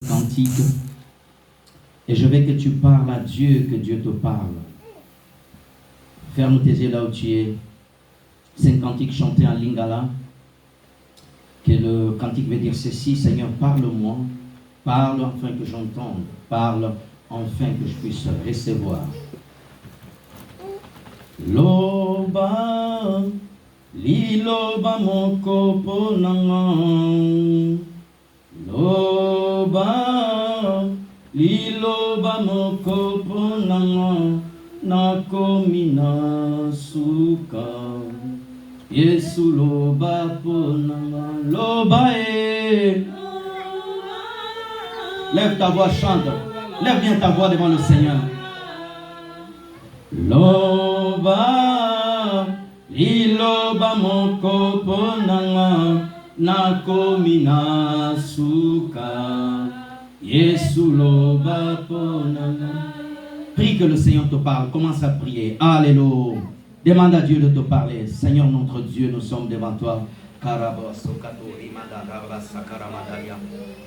cantique. Et je veux que tu parles à Dieu, que Dieu te parle. Ferme tes yeux là où tu es. C'est un cantique chanté en lingala. Que le cantique veut dire ceci: Seigneur, parle-moi. Parle afin que j'entende. Parle enfin que je puisse recevoir. Loba, liloba moko ponanga. Loba, liloba moko ponanga. Nakomina suka. Yesu loba ponanga. Loba e. Lève ta voix, chante. Lève bien ta voix devant le Seigneur. Loba, liloba moko ponanga, nakomina suka, Yesu loba ponanga. Prie que le Seigneur te parle. Commence à prier. Alléluia. Demande à Dieu de te parler. Seigneur notre Dieu, nous sommes devant toi. Karaba sokatori madaraba sakaramadaya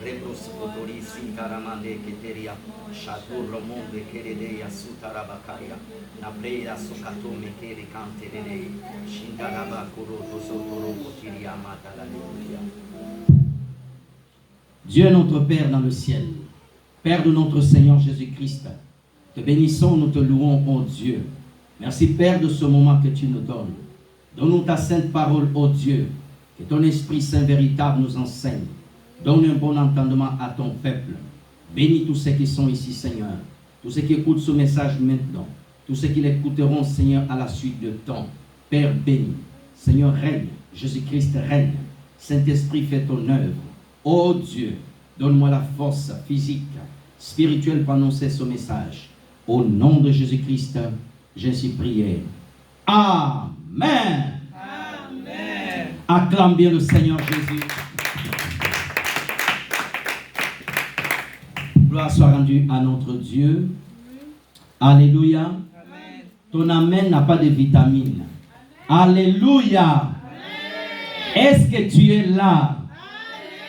rebros kotori sinkaramande keteria shatur romonde keredeya sutarabakaya nabreya sokato mekere kanterede shindaraba kuro tosotoro kotiria matalaluya. Dieu notre Père dans le ciel, Père de notre Seigneur Jésus-Christ, te bénissons, nous te louons, ô Dieu. Merci Père de ce moment que tu nous donnes. Donne-nous ta sainte parole, ô Dieu. Que ton Esprit Saint véritable nous enseigne. Donne un bon entendement à ton peuple. Bénis tous ceux qui sont ici, Seigneur. Tous ceux qui écoutent ce message maintenant. Tous ceux qui l'écouteront, Seigneur, à la suite de temps. Père béni. Seigneur, règne. Jésus-Christ règne. Saint-Esprit, fais ton œuvre. Ô Dieu, donne-moi la force physique, spirituelle pour annoncer ce message. Au nom de Jésus-Christ, j'ainsi prié. Amen. Acclame bien le Seigneur Jésus. Gloire soit rendue à notre Dieu. Alléluia. Amen. Ton amen n'a pas de vitamine. Alléluia. Est-ce que tu es là?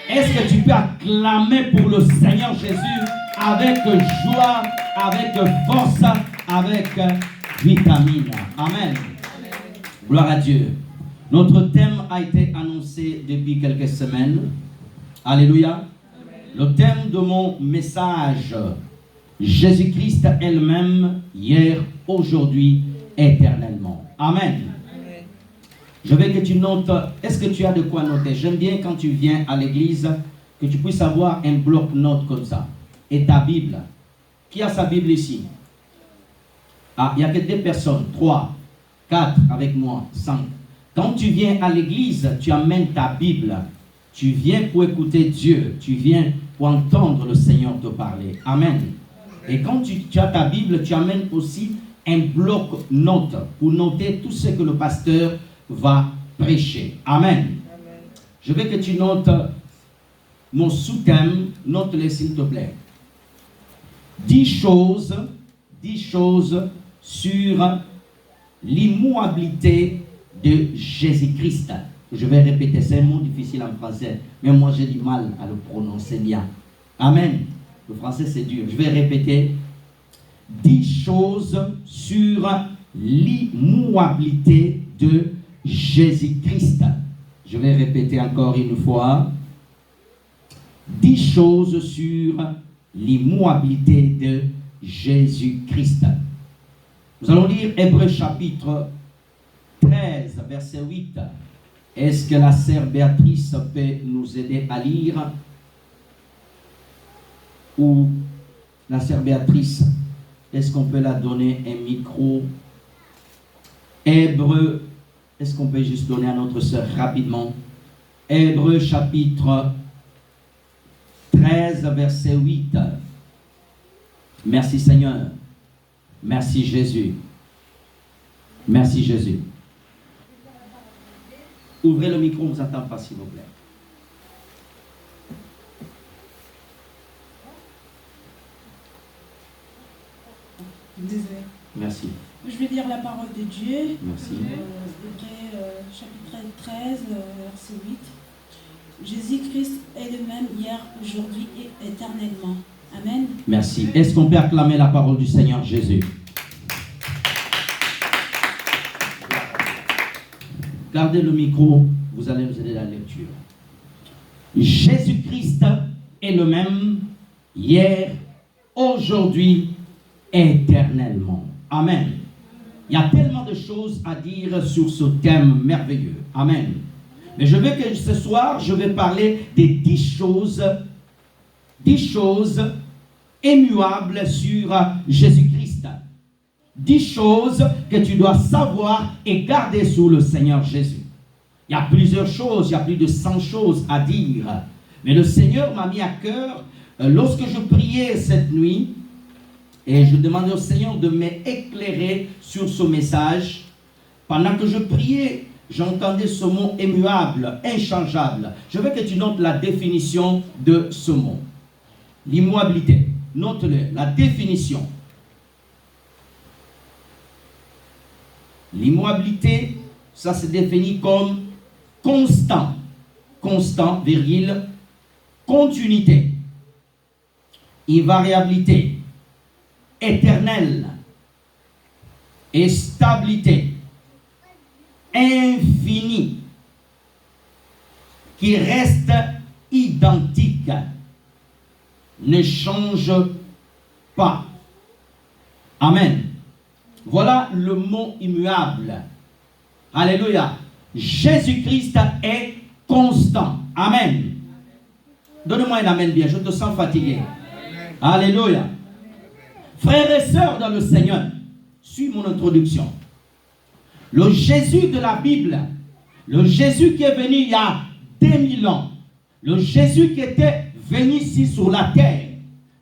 Est-ce que tu peux acclamer pour le Seigneur Jésus avec joie, avec force, avec vitamine? Amen. Gloire à Dieu. Notre thème a été annoncé depuis quelques semaines. Alléluia. Le thème de mon message: Jésus-Christ elle-même, hier, aujourd'hui, éternellement. Amen. Je veux que tu notes. Est-ce que tu as de quoi noter? J'aime bien quand tu viens à l'église que tu puisses avoir un bloc-notes comme ça. Et ta Bible. Qui a sa Bible ici? Ah, il n'y a que 2 personnes. 3, 4 avec moi, 5. Quand tu viens à l'église, tu amènes ta Bible. Tu viens pour écouter Dieu. Tu viens pour entendre le Seigneur te parler. Amen. Et quand tu as ta Bible, tu amènes aussi un bloc-notes pour noter tout ce que le pasteur va prêcher. Amen. Je veux que tu notes mon sous-thème. Note-les s'il te plaît. 10 choses sur l'immuabilité de Jésus-Christ. Je vais répéter, c'est un mot difficile en français, mais moi j'ai du mal à le prononcer bien. Amen. Le français c'est dur. Je vais répéter. 10 choses sur l'immuabilité de Jésus-Christ. Je vais répéter encore une fois. 10 choses sur l'immuabilité de Jésus-Christ. Nous allons lire Hébreux chapitre 13, verset 8. Est-ce que la sœur Béatrice peut nous aider à lire? Ou la sœur Béatrice, est-ce qu'on peut la donner un micro? Hébreux, est-ce qu'on peut juste donner à notre sœur rapidement? Hébreux chapitre 13, verset 8. Merci Seigneur. Merci Jésus. Merci Jésus. Ouvrez le micro, on ne vous entend pas s'il vous plaît. Désolé. Merci. Je vais lire la parole de Dieu. Merci. Chapitre 13, verset 8. Jésus-Christ est le même hier, aujourd'hui et éternellement. Amen. Merci. Est-ce qu'on peut acclamer la parole du Seigneur Jésus? Gardez le micro, vous allez nous aider dans la lecture. Jésus-Christ est le même hier, aujourd'hui, éternellement. Amen. Il y a tellement de choses à dire sur ce thème merveilleux. Amen. Mais je veux que ce soir, je vais parler des 10 choses immuables sur Jésus-Christ. 10 choses que tu dois savoir et garder sur le Seigneur Jésus. Il y a plusieurs choses, il y a plus de 100 choses à dire. Mais le Seigneur m'a mis à cœur, lorsque je priais cette nuit, et je demandais au Seigneur de m'éclairer sur ce message. Pendant que je priais, j'entendais ce mot immuable, inchangeable. Je veux que tu notes la définition de ce mot. L'immuabilité. Note-le, la définition. L'immuabilité, ça se définit comme constant. Constant, virgule, continuité. Invariabilité. Éternelle. Et stabilité. Infini. Qui reste identique. Ne change pas. Amen. Voilà le mot immuable. Alléluia. Jésus-Christ est constant. Amen. Donne-moi un amen bien. Je te sens fatigué. Amen. Alléluia. Frères et sœurs dans le Seigneur, suis mon introduction. Le Jésus de la Bible, le Jésus qui est venu il y a 2000 ans, le Jésus qui était venu ici sur la terre,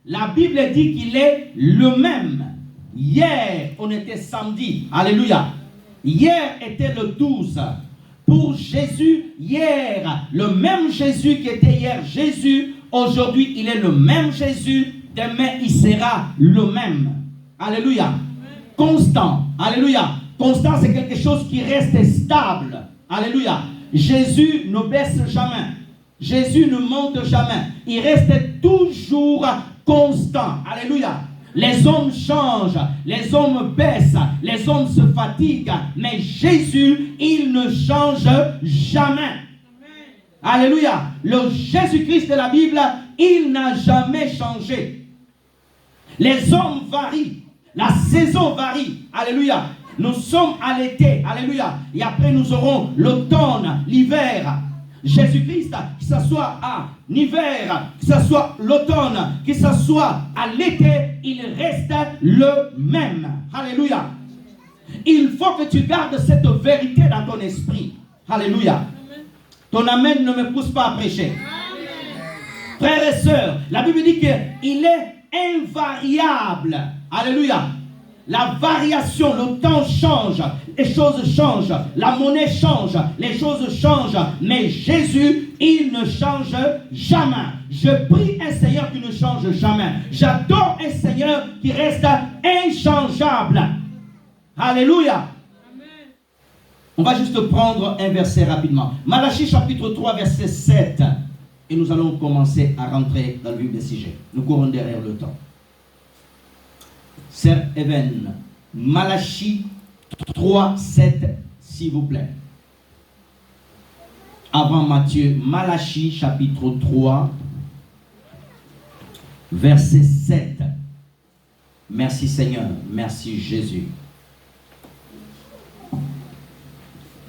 la Bible dit qu'il est le même. Hier, on était samedi. Alléluia. Hier était le 12. Pour Jésus, hier, le même Jésus qui était hier, Jésus, aujourd'hui, il est le même Jésus. Demain, il sera le même. Alléluia. Constant. Alléluia. Constant, c'est quelque chose qui reste stable. Alléluia. Jésus ne baisse jamais. Jésus ne monte jamais. Il reste toujours constant. Alléluia. Les hommes changent, les hommes baissent, les hommes se fatiguent, mais Jésus, il ne change jamais. Amen. Alléluia. Le Jésus-Christ de la Bible, il n'a jamais changé. Les hommes varient, la saison varie. Alléluia. Nous sommes à l'été. Alléluia. Et après nous aurons l'automne, l'hiver. Jésus-Christ, que ce soit à l'hiver, que ce soit l'automne, que ce soit à l'été, il reste le même. Alléluia. Il faut que tu gardes cette vérité dans ton esprit. Alléluia. Ton amen ne me pousse pas à prêcher. Amen. Frères et sœurs, la Bible dit qu'il est invariable. Alléluia. La variation, le temps change, les choses changent, la monnaie change, les choses changent, mais Jésus, il ne change jamais. Je prie un Seigneur qui ne change jamais. J'adore un Seigneur qui reste inchangeable. Alléluia. Amen. On va juste prendre un verset rapidement. Malachie chapitre 3 verset 7. Et nous allons commencer à rentrer dans le vif des sujets. Nous courons derrière le temps. Sœur Even, Malachie 3, 7, s'il vous plaît. Avant Matthieu, Malachie chapitre 3, verset 7. Merci Seigneur, merci Jésus.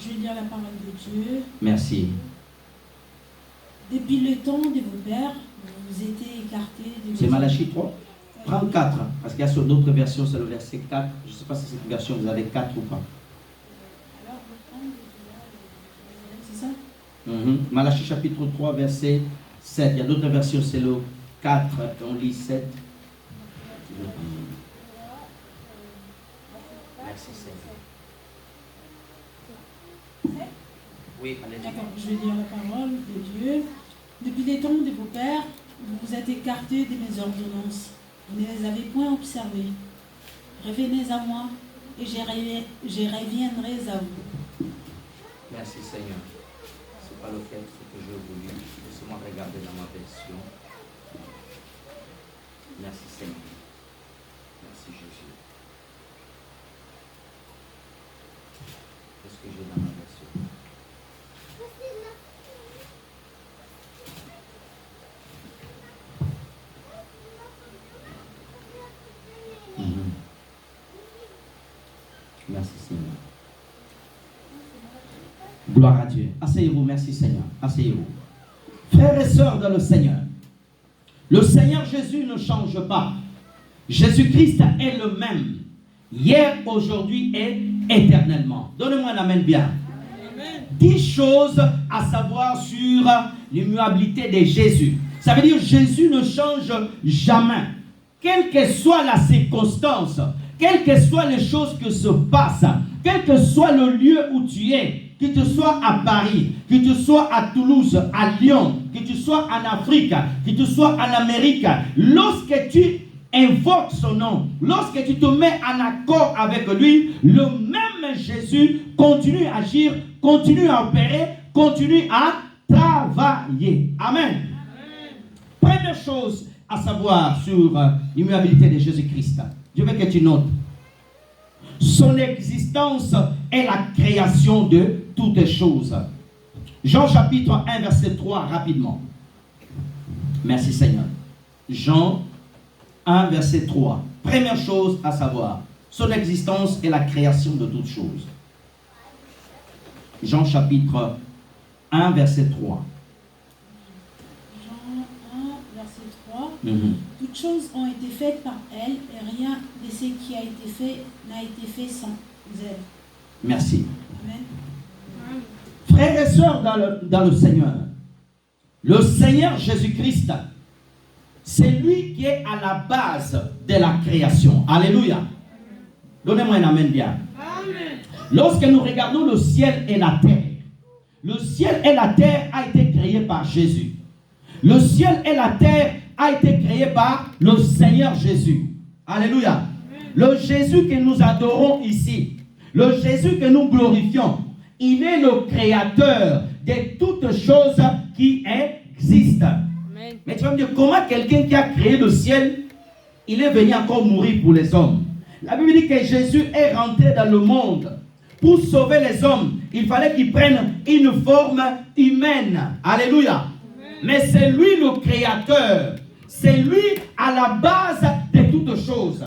Je vais lire la parole de Dieu. Merci. Depuis le temps de vos pères, vous étiez écartés de... C'est Malachie 3 Prends 4, parce qu'il y a sur d'autres versions, c'est le verset 4. Je ne sais pas si cette version, vous avez 4 ou pas. Alors, c'est ça? Malachie chapitre 3, verset 7. Il y a d'autres versions, c'est le 4, on lit 7. Merci Seigneur. Oui, allez. D'accord, je vais lire la parole de Dieu. Depuis les temps de vos pères, vous vous êtes écartés de mes ordonnances. Vous ne les avez point observées. Revenez à moi et je reviendrai à vous. Merci Seigneur. pas le texte que je voulais. Laissez-moi regarder dans ma version. Merci Seigneur. Merci Jésus. Qu'est-ce que j'ai dans ma version? Merci Seigneur. Gloire à Dieu. Asseyez-vous, merci Seigneur. Asseyez-vous. Frères et sœurs dans le Seigneur, le Seigneur Jésus ne change pas. Jésus-Christ est le même. Hier, aujourd'hui et éternellement. Donnez-moi un amen bien. Amen. 10 choses à savoir sur l'immuabilité de Jésus. Ça veut dire que Jésus ne change jamais. Quelle que soit la circonstance, quelles que soient les choses qui se passent, quel que soit le lieu où tu es, que tu sois à Paris, que tu sois à Toulouse, à Lyon, que tu sois en Afrique, que tu sois en Amérique, lorsque tu invoques son nom, lorsque tu te mets en accord avec lui, le même Jésus continue à agir, continue à opérer, continue à travailler. Amen. Première chose à savoir sur l'immuabilité de Jésus-Christ, je veux que tu notes. Son existence est la création de toutes choses. Jean chapitre 1 verset 3 rapidement. Merci Seigneur. Jean 1 verset 3. Première chose à savoir. Son existence est la création de toutes choses. Jean chapitre 1 verset 3. Jean 1 verset 3. Toutes choses ont été faites par elle et rien de ce qui a été fait n'a été fait sans elle. Merci. Amen. Frères et sœurs dans le Seigneur, le Seigneur Jésus-Christ, c'est lui qui est à la base de la création. Alléluia. Donnez-moi un amen bien. Amen. Lorsque nous regardons le ciel et la terre, le ciel et la terre a été créé par Jésus. Le ciel et la terre a été créé par le Seigneur Jésus. Alléluia. Le Jésus que nous adorons ici, le Jésus que nous glorifions, il est le créateur de toutes choses qui existent. Amen. Mais tu vas me dire, comment quelqu'un qui a créé le ciel, il est venu encore mourir pour les hommes? La Bible dit que Jésus est rentré dans le monde. Pour sauver les hommes, il fallait qu'il prenne une forme humaine. Alléluia. Amen. Mais c'est lui le créateur. C'est lui à la base de toutes choses.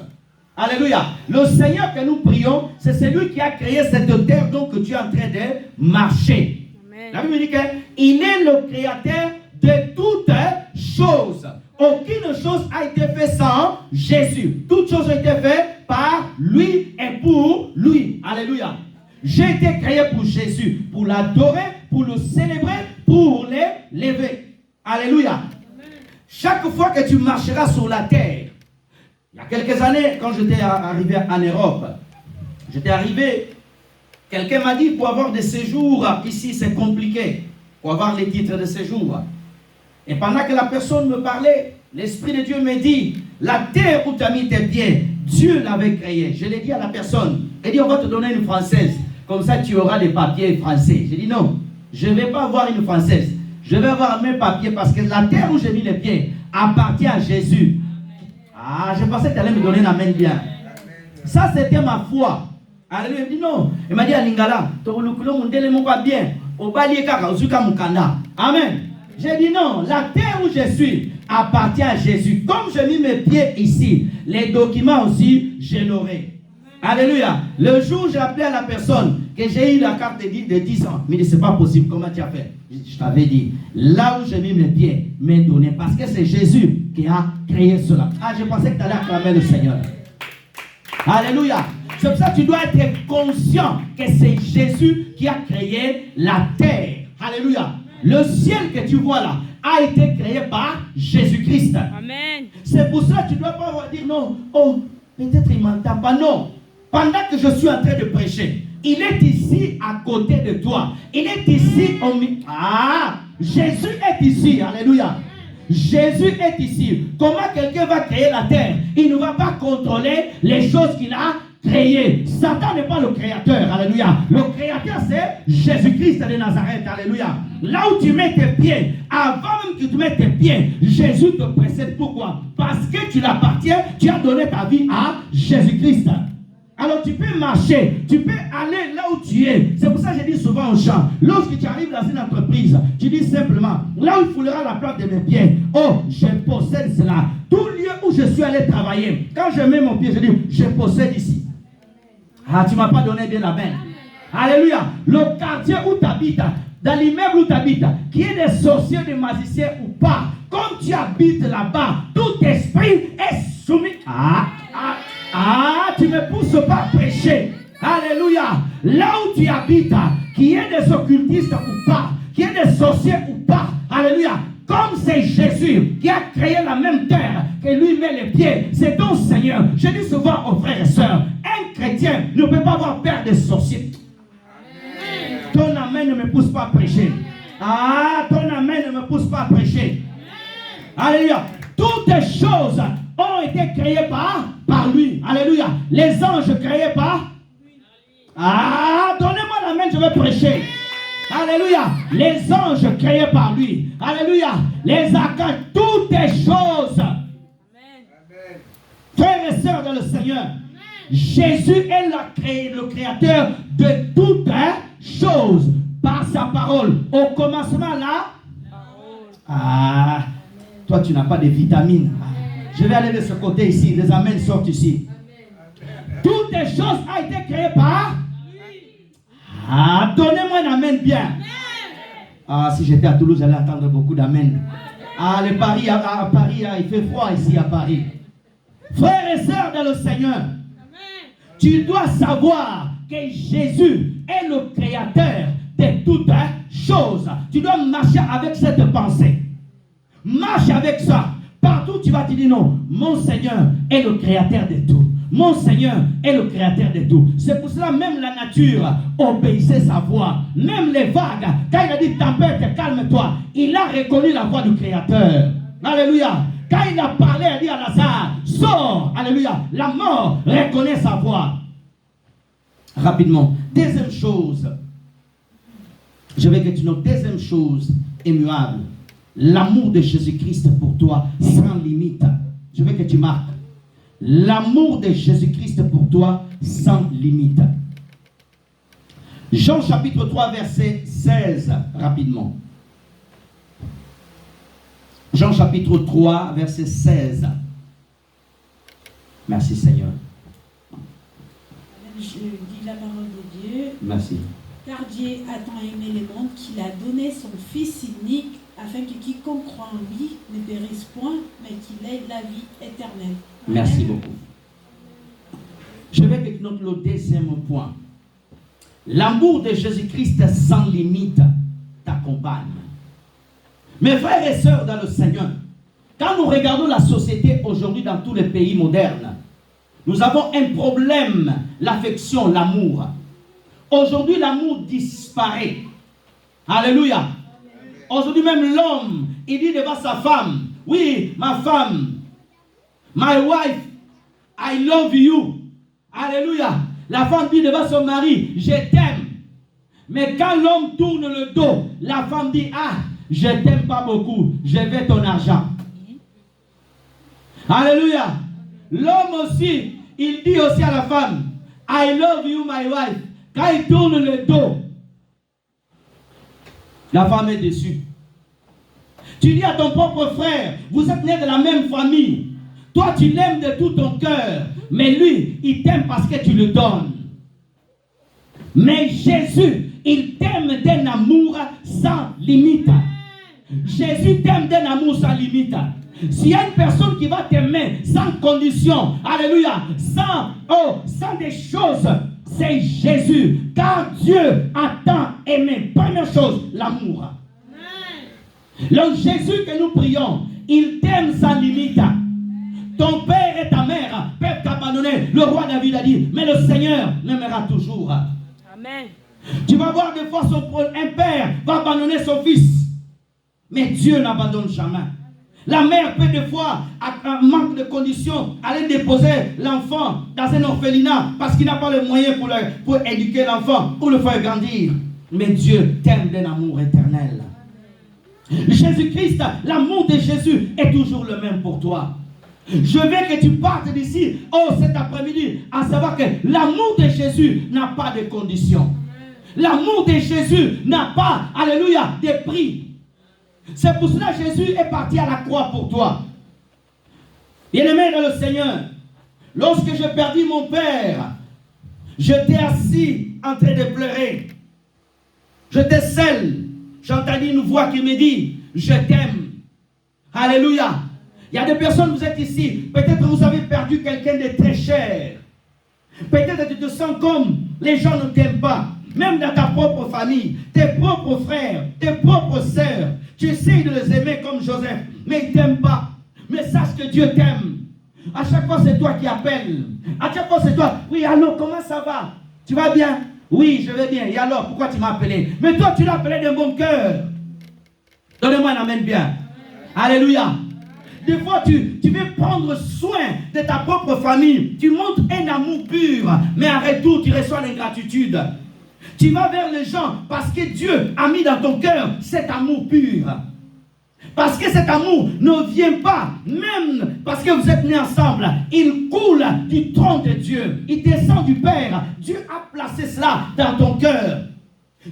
Alléluia. Le Seigneur que nous prions, c'est celui qui a créé cette terre dont tu es en train de marcher. Amen. La Bible dit qu'il est le créateur de toutes choses. Aucune chose a été faite sans Jésus. Toutes choses ont été faites par lui et pour lui. Alléluia. J'ai été créé pour Jésus, pour l'adorer, pour le célébrer, pour l'élever. Alléluia. Amen. Chaque fois que tu marcheras sur la terre, il y a quelques années, quand j'étais arrivé en Europe, quelqu'un m'a dit, pour avoir des séjours ici, c'est compliqué, pour avoir les titres de séjour. Et pendant que la personne me parlait, l'Esprit de Dieu me dit, la terre où tu as mis tes pieds, Dieu l'avait créée. Je l'ai dit à la personne, il dit, on va te donner une française, comme ça tu auras des papiers français. J'ai dit, non, je ne vais pas avoir une française, je vais avoir mes papiers, parce que la terre où j'ai mis les pieds appartient à Jésus. Ah, je pensais que tu allais me donner la main bien. Ça, c'était ma foi. Alléluia. Il me dit non. Il m'a dit à Lingala, bien. Amen. J'ai dit non, la terre où je suis appartient à Jésus. Comme j'ai mis mes pieds ici, les documents aussi, je l'aurai. Alléluia. Le jour où j'ai appelé à la personne que j'ai eu la carte de 10 ans, il me dit c'est pas possible. Comment tu as fait? Je t'avais dit, là où j'ai mis mes pieds, m'est donné. Parce que c'est Jésus qui a créé cela. Ah, je pensais que tu allais acclamer le Seigneur. Alléluia. C'est pour ça que tu dois être conscient que c'est Jésus qui a créé la terre. Alléluia. Le ciel que tu vois là a été créé par Jésus-Christ. Amen. C'est pour ça que tu ne dois pas dire non. Oh, peut-être il ne m'entend pas. Non. Pendant que je suis en train de prêcher, il est ici à côté de toi. Il est ici au milieu. Ah, Jésus est ici. Alléluia. Jésus est ici. Comment quelqu'un va créer la terre? Il ne va pas contrôler les choses qu'il a créé. Satan n'est pas le créateur. Alléluia. Le créateur, c'est Jésus-Christ de Nazareth. Alléluia. Là où tu mets tes pieds, avant même que tu mettes tes pieds, Jésus te précède. Pourquoi? Parce que tu l'appartiens, tu as donné ta vie à Jésus-Christ. Alors tu peux marcher, tu peux aller là où tu es. C'est pour ça que je dis souvent au chant, lorsque tu arrives dans une entreprise, tu dis simplement, là où il foulera la plante de mes pieds, oh, je possède cela. Tout lieu où je suis allé travailler, quand je mets mon pied, je dis, je possède ici. Ah, tu ne m'as pas donné bien la main. Alléluia. Le quartier où tu habites, dans l'immeuble où tu habites, qu'il y ait des sorciers, des magiciens ou pas, comme tu habites là-bas, tout esprit est soumis. Tu ne me pousses pas à prêcher. Alléluia. Là où tu habites, qu'il y ait des occultistes ou pas, qu'il y ait des sorciers ou pas. Alléluia. Comme c'est Jésus qui a créé la même terre, que lui met les pieds, c'est ton Seigneur. Je dis souvent aux frères et sœurs, un chrétien ne peut pas avoir peur des sorciers. Ton amen ne me pousse pas à prêcher. Ton amen ne me pousse pas à prêcher. Alléluia. Toutes les choses ont été créées par lui. Alléluia. Les anges créés par. Donnez-moi la main, je vais prêcher. Alléluia. Les anges créés par lui. Alléluia. Les archanges, toutes les choses. Amen. Frères et sœurs dans le Seigneur, amen. Jésus est le créateur de toutes choses par sa parole. Au commencement là. Toi tu n'as pas de vitamines. Je vais aller de ce côté ici. Les amens sortent ici. Amen. Toutes les choses ont été créées par. Donnez-moi un amen bien. Si j'étais à Toulouse, j'allais entendre beaucoup d'amen. À Paris, il fait froid ici à Paris. Frères et sœurs dans le Seigneur, amen. Tu dois savoir que Jésus est le créateur de toutes choses. Tu dois marcher avec cette pensée. Marche avec ça. Partout tu vas te dire non, mon Seigneur est le créateur de tout. Mon Seigneur est le créateur de tout. C'est pour cela même la nature obéissait sa voix. Même les vagues, quand il a dit tempête, calme-toi, il a reconnu la voix du créateur. Alléluia. Quand il a parlé, il a dit à Lazare, sors. Alléluia. La mort reconnaît sa voix. Rapidement. Deuxième chose. Je vais que tu notes. Deuxième chose immuable. L'amour de Jésus-Christ pour toi sans limite. Je veux que tu marques. L'amour de Jésus-Christ pour toi sans limite. Jean chapitre 3 verset 16 rapidement. Jean chapitre 3 verset 16. Merci Seigneur. Je dis la parole de Dieu. Merci. Car Dieu a tant aimé le monde qu'il a donné son Fils unique afin que quiconque croit en lui ne périsse point, mais qu'il ait la vie éternelle. Amen. Merci beaucoup. Je vais avec le deuxième point. L'amour de Jésus-Christ sans limite t'accompagne. Mes frères et sœurs dans le Seigneur, quand nous regardons la société aujourd'hui dans tous les pays modernes, nous avons un problème, l'affection, l'amour. Aujourd'hui, l'amour disparaît. Alléluia. Aujourd'hui même l'homme, il dit devant sa femme, oui, ma femme, my wife, I love you. Alléluia. La femme dit devant son mari, je t'aime. Mais quand l'homme tourne le dos, la femme dit, je t'aime pas beaucoup, je veux ton argent. Alléluia. L'homme aussi, il dit aussi à la femme, I love you, my wife. Quand il tourne le dos, la femme est déçue. Tu dis à ton propre frère, vous êtes nés de la même famille. Toi, tu l'aimes de tout ton cœur. Mais lui, il t'aime parce que tu le donnes. Mais Jésus, il t'aime d'un amour sans limite. Jésus t'aime d'un amour sans limite. S'il y a une personne qui va t'aimer sans condition, alléluia, sans des choses, c'est Jésus. Car Dieu a tant aimé. Première chose, l'amour. Donc Jésus que nous prions, il t'aime sans limite. Ton père et ta mère peuvent t'abandonner. Le roi David a dit, mais le Seigneur m'aimera toujours. Amen. Tu vas voir des fois un père va abandonner son fils. Mais Dieu n'abandonne jamais. La mère peut des fois, à manque de conditions, aller déposer l'enfant dans un orphelinat parce qu'il n'a pas les moyens pour éduquer l'enfant ou le faire grandir. Mais Dieu t'aime d'un amour éternel. Jésus-Christ, l'amour de Jésus est toujours le même pour toi. Je veux que tu partes d'ici, cet après-midi, à savoir que l'amour de Jésus n'a pas de conditions. L'amour de Jésus n'a pas, alléluia, de prix. C'est pour cela que Jésus est parti à la croix pour toi. Bien-aimé dans le Seigneur, lorsque j'ai perdu mon père, j'étais assis en train de pleurer. J'étais seul. J'ai entendu une voix qui me dit, je t'aime. Alléluia. Il y a des personnes, vous êtes ici, peut-être vous avez perdu quelqu'un de très cher. Peut-être tu te sens comme les gens ne t'aiment pas. Même dans ta propre famille, tes propres frères, tes propres sœurs. Tu essaies de les aimer comme Joseph, mais ils ne t'aiment pas. Mais sache que Dieu t'aime. À chaque fois, c'est toi qui appelles. À chaque fois, c'est toi. Oui, allô, comment ça va? Tu vas bien? Oui, je vais bien. Et alors, pourquoi tu m'as appelé? Mais toi, tu l'as appelé de bon cœur. Donnez-moi un amen bien. Alléluia. Des fois, tu veux prendre soin de ta propre famille. Tu montres un amour pur, mais en retour, tu reçois l'ingratitude. Tu vas vers les gens parce que Dieu a mis dans ton cœur cet amour pur. Parce que cet amour ne vient pas, même parce que vous êtes nés ensemble. Il coule du trône de Dieu. Il descend du Père. Dieu a placé cela dans ton cœur.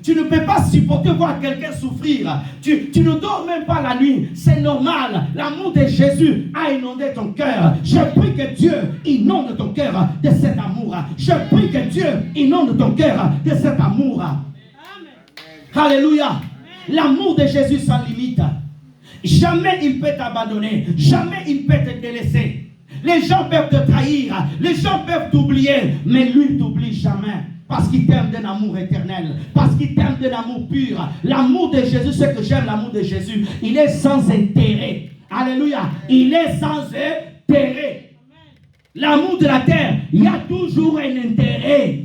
Tu ne peux pas supporter voir quelqu'un souffrir. Tu ne dors même pas la nuit. C'est normal. L'amour de Jésus a inondé ton cœur. Je prie que Dieu inonde ton cœur de cet amour. Je prie que Dieu inonde ton cœur de cet amour. Amen. Alléluia. L'amour de Jésus sans limite. Jamais il peut t'abandonner. Jamais il peut te délaisser. Les gens peuvent te trahir. Les gens peuvent t'oublier. Mais lui, il t'oublie jamais. Parce qu'il t'aime d'un amour éternel. Parce qu'il t'aime d'un amour pur. L'amour de Jésus, ce que j'aime, l'amour de Jésus, il est sans intérêt. Alléluia. Il est sans intérêt. L'amour de la terre, il y a toujours un intérêt.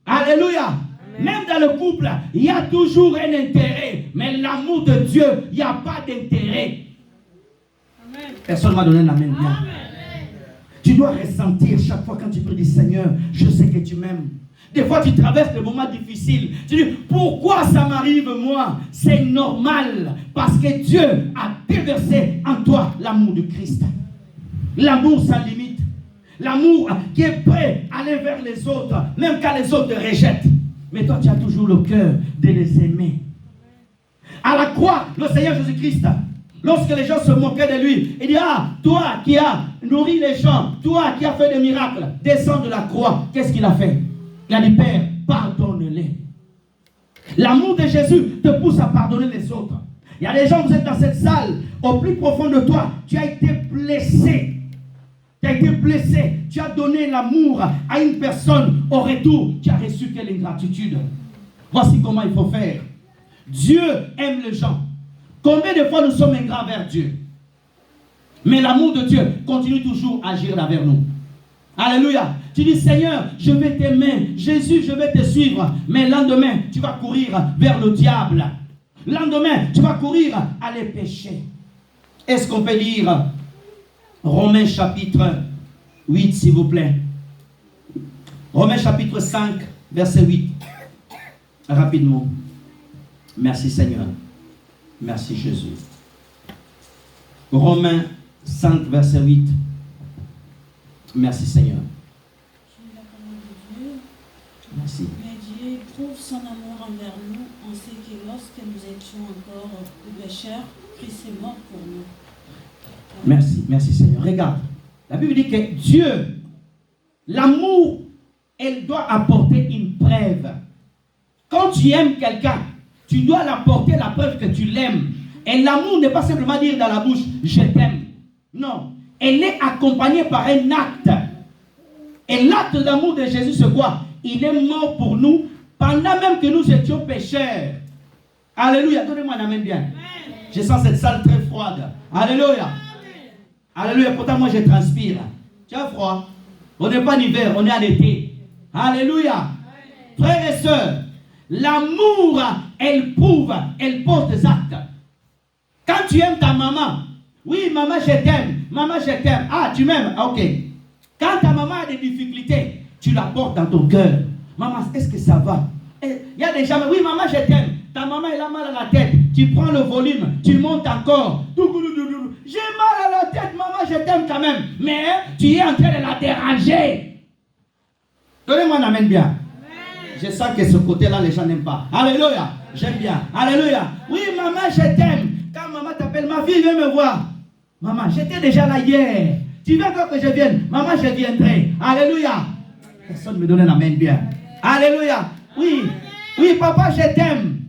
Alléluia. Même dans le couple, il y a toujours un intérêt. Mais l'amour de Dieu, il n'y a pas d'intérêt. Personne ne m'a donné la main bien. Tu dois ressentir chaque fois quand tu pries, Seigneur, je sais que tu m'aimes. Des fois, tu traverses des moments difficiles. Tu dis, pourquoi ça m'arrive moi? C'est normal. Parce que Dieu a déversé en toi l'amour du Christ. L'amour sans limite. L'amour qui est prêt à aller vers les autres, même quand les autres te rejettent. Mais toi, tu as toujours le cœur de les aimer. À la croix, le Seigneur Jésus-Christ, lorsque les gens se moquaient de lui, il dit, toi qui as nourri les gens, toi qui as fait des miracles, descends de la croix. Qu'est-ce qu'il a fait? Il a dit, Père, pardonne-les. L'amour de Jésus te pousse à pardonner les autres. Il y a des gens, vous êtes dans cette salle, au plus profond de toi, tu as été blessé. Tu as été blessé. Tu as donné l'amour à une personne. Au retour, tu as reçu quelle ingratitude. Voici comment il faut faire. Dieu aime les gens. Combien de fois nous sommes ingrats vers Dieu? Mais l'amour de Dieu continue toujours à agir vers nous. Alléluia. Tu dis, Seigneur, je vais t'aimer. Jésus, je vais te suivre. Mais le lendemain, tu vas courir vers le diable. Le lendemain, tu vas courir à les péchés. Est-ce qu'on peut lire Romains chapitre 8, s'il vous plaît? Romains chapitre 5, verset 8. Rapidement. Merci Seigneur. Merci Jésus. Romains 5, verset 8. Merci Seigneur. Merci. Mais Dieu prouve son amour envers nous en ce que lorsque nous étions encore des pécheurs, Christ est mort pour nous. Merci, merci Seigneur. Regarde, la Bible dit que Dieu, l'amour, elle doit apporter une preuve. Quand tu aimes quelqu'un, tu dois l'apporter la preuve que tu l'aimes. Et l'amour n'est pas simplement dire dans la bouche, je t'aime. Non, elle est accompagnée par un acte. Et l'acte d'amour de Jésus, c'est quoi? Il est mort pour nous pendant même que nous étions pécheurs. Alléluia. Donnez-moi un amen bien. Amen. Je sens cette salle très froide. Alléluia. Amen. Alléluia. Pourtant, moi, je transpire. Tu as froid. On n'est pas en hiver, on est en été. Alléluia. Amen. Frères et sœurs, l'amour, elle prouve, elle pose des actes. Quand tu aimes ta maman, Oui, maman, je t'aime. Maman, je t'aime. Ah, tu m'aimes? Ok. Quand ta maman a des difficultés, tu la portes dans ton cœur. Maman, est-ce que ça va? Il y a des gens, oui, maman, je t'aime. Ta maman, elle a mal à la tête. Tu prends le volume, tu montes encore. J'ai mal à la tête, maman, je t'aime quand même. Mais tu es en train de la déranger. Donnez-moi un amen bien. Je sens que ce côté-là, les gens n'aiment pas. Alléluia. J'aime bien. Alléluia. Oui, maman, je t'aime. Quand maman t'appelle, ma fille, viens me voir. Maman, j'étais déjà là hier. Tu veux encore que je vienne? Maman, je viendrai. Alléluia. Personne ne me donne un amen bien. Alléluia. Oui. Oui, papa, je t'aime.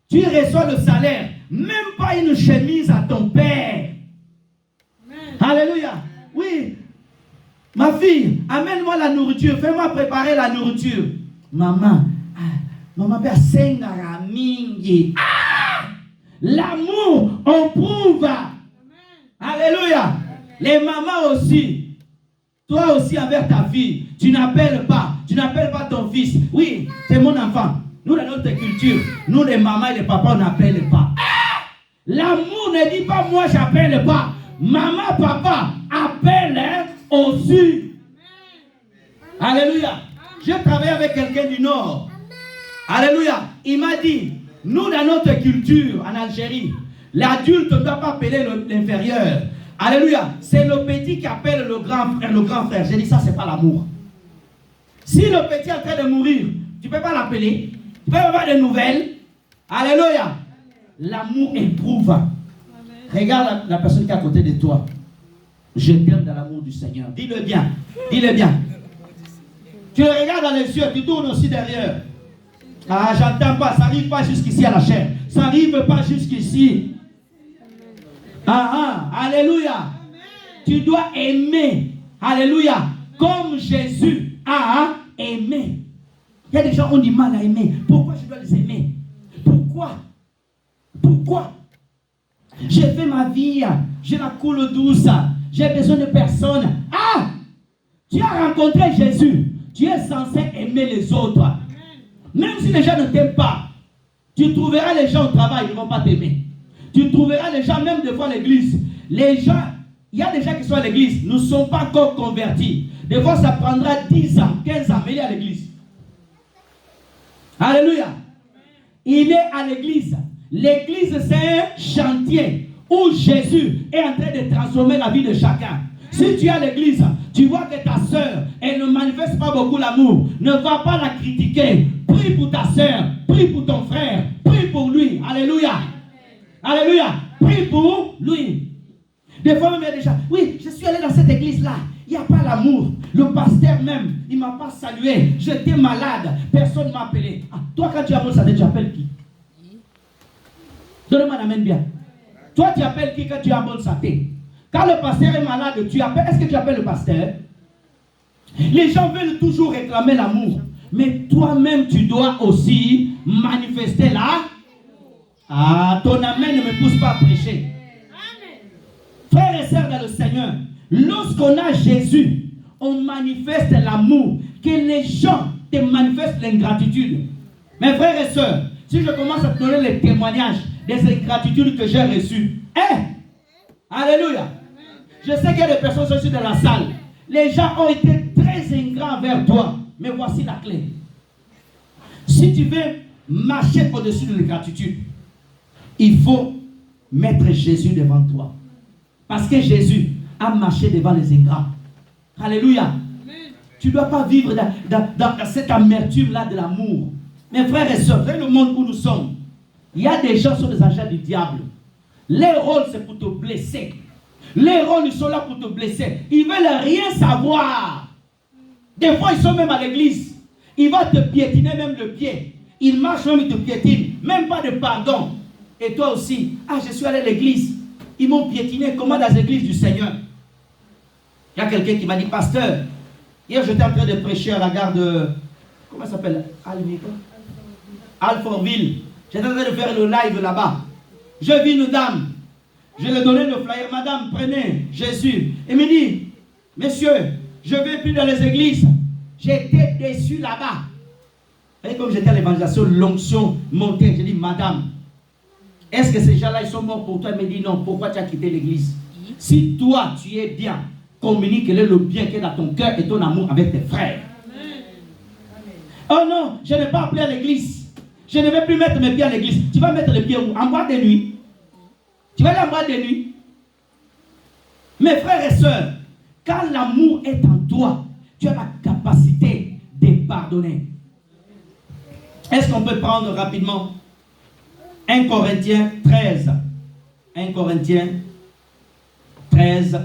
Tu reçois le salaire. Même pas une chemise à ton père. Alléluia. Oui. Ma fille, amène-moi la nourriture. Fais-moi préparer la nourriture. Maman, maman, père, sengara mingi. L'amour, on prouve. Alléluia. Les mamans aussi. Toi aussi envers ta fille. Tu n'appelles pas ton fils. Oui, c'est mon enfant. Nous, dans notre culture, nous les mamans et les papas, on n'appelle pas. L'amour ne dit pas moi, j'appelle pas. Maman, papa, appelle aussi. Alléluia. Je travaille avec quelqu'un du Nord. Alléluia. Il m'a dit, nous, dans notre culture, en Algérie, l'adulte ne doit pas appeler l'inférieur. Alléluia. C'est le petit qui appelle le grand frère. J'ai dit, ça, c'est pas l'amour. Si le petit est en train de mourir, tu ne peux pas l'appeler. Tu peux avoir des nouvelles. Alléluia. L'amour éprouve. Regarde la personne qui est à côté de toi. Je t'aime dans l'amour du Seigneur. Dis-le bien. Dis-le bien. Tu le regardes dans les yeux, tu tournes aussi derrière. Ah, j'entends pas. Ça n'arrive pas jusqu'ici à la chair. Ça n'arrive pas jusqu'ici. Alléluia. Tu dois aimer. Alléluia. Comme Jésus a aimé. Il y a des gens qui ont du mal à aimer. Pourquoi je dois les aimer? Pourquoi? J'ai fait ma vie. Je la coule douce. J'ai besoin de personne. Tu as rencontré Jésus. Tu es censé aimer les autres. Même si les gens ne t'aiment pas, tu trouveras les gens au travail, ils ne vont pas t'aimer. Tu trouveras les gens, même des fois à l'église. Les gens, il y a des gens qui sont à l'église, ne sont pas encore convertis. Des fois, ça prendra 10 ans, 15 ans, mais il est à l'église. Alléluia. Il est à l'église. L'église, c'est un chantier où Jésus est en train de transformer la vie de chacun. Si tu es à l'église, tu vois que ta soeur, elle ne manifeste pas beaucoup l'amour, ne va pas la critiquer. Prie pour ta soeur, prie pour ton frère, prie pour lui. Alléluia. Alléluia. Prie pour lui. Des fois même il y a des gens, oui, je suis allé dans cette église-là. Il n'y a pas l'amour. Le pasteur même, il ne m'a pas salué. J'étais malade. Personne ne m'a appelé. Toi, quand tu appelles ça, tu appelles qui? Donne-moi un amen bien. Toi, tu appelles qui quand tu as bonne santé? Quand le pasteur est malade, tu appelles. Est-ce que tu appelles le pasteur? Les gens veulent toujours réclamer l'amour. Mais toi-même, tu dois aussi manifester là. Ton amen ne me pousse pas à prêcher. Frères et sœurs dans le Seigneur, lorsqu'on a Jésus, on manifeste l'amour. Que les gens te manifestent l'ingratitude. Mes frères et sœurs, si je commence à te donner les témoignages des ingratitudes que j'ai reçues, alléluia. Je sais qu'il y a des personnes qui sont ici dans la salle. Les gens ont été très ingrats envers toi. Mais voici la clé. Si tu veux marcher au-dessus de l'ingratitude, il faut mettre Jésus devant toi. Parce que Jésus a marché devant les ingrats. Alléluia. Tu ne dois pas vivre dans cette amertume-là de l'amour. Mes frères et sœurs, dans le monde où nous sommes, il y a des gens qui sont des agents du diable. Leur rôle, c'est pour te blesser. Les rôles, ils sont là pour te blesser. Ils ne veulent rien savoir. Des fois, ils sont même à l'église. Ils vont te piétiner même le pied. Ils marchent même, ils te piétinent. Même pas de pardon. Et toi aussi. Je suis allé à l'église. Ils m'ont piétiné. Comment dans l'église du Seigneur? Il y a quelqu'un qui m'a dit, pasteur, hier j'étais en train de prêcher à la gare de... Comment ça s'appelle? Alfortville. J'étais en train de faire le live là-bas. Je vis une dame. Je lui ai donné le flyer. Madame, prenez Jésus. Et me dit, monsieur, je ne vais plus dans les églises. J'étais déçu là-bas. Et comme j'étais à l'évangélisation, l'onction montait. J'ai dit, madame, est-ce que ces gens-là, ils sont morts pour toi? Elle me dit, non. Pourquoi tu as quitté l'église? Si toi, tu es bien, communique le bien qui est dans ton cœur et ton amour avec tes frères. Oh non, je n'ai pas appelé à l'église. Je ne vais plus mettre mes pieds à l'église. Tu vas mettre les pieds où? En boîte de nuit. Tu vas aller en boîte de nuit. Mes frères et sœurs, quand l'amour est en toi, tu as la capacité de pardonner. Est-ce qu'on peut prendre rapidement 1 Corinthiens 13. 1 Corinthiens 13,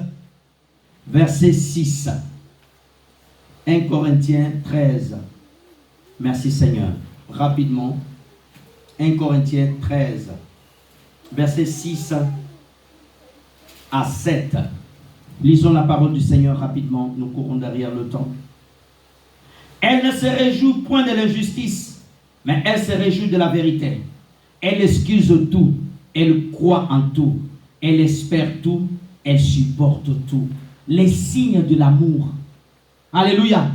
verset 6. 1 Corinthiens 13. Merci Seigneur. Rapidement. 1 Corinthiens 13, verset 6 à 7. Lisons la parole du Seigneur rapidement. Nous courons derrière le temps. Elle ne se réjouit point de l'injustice, mais elle se réjouit de la vérité. Elle excuse tout. Elle croit en tout. Elle espère tout. Elle supporte tout. Les signes de l'amour. Alléluia.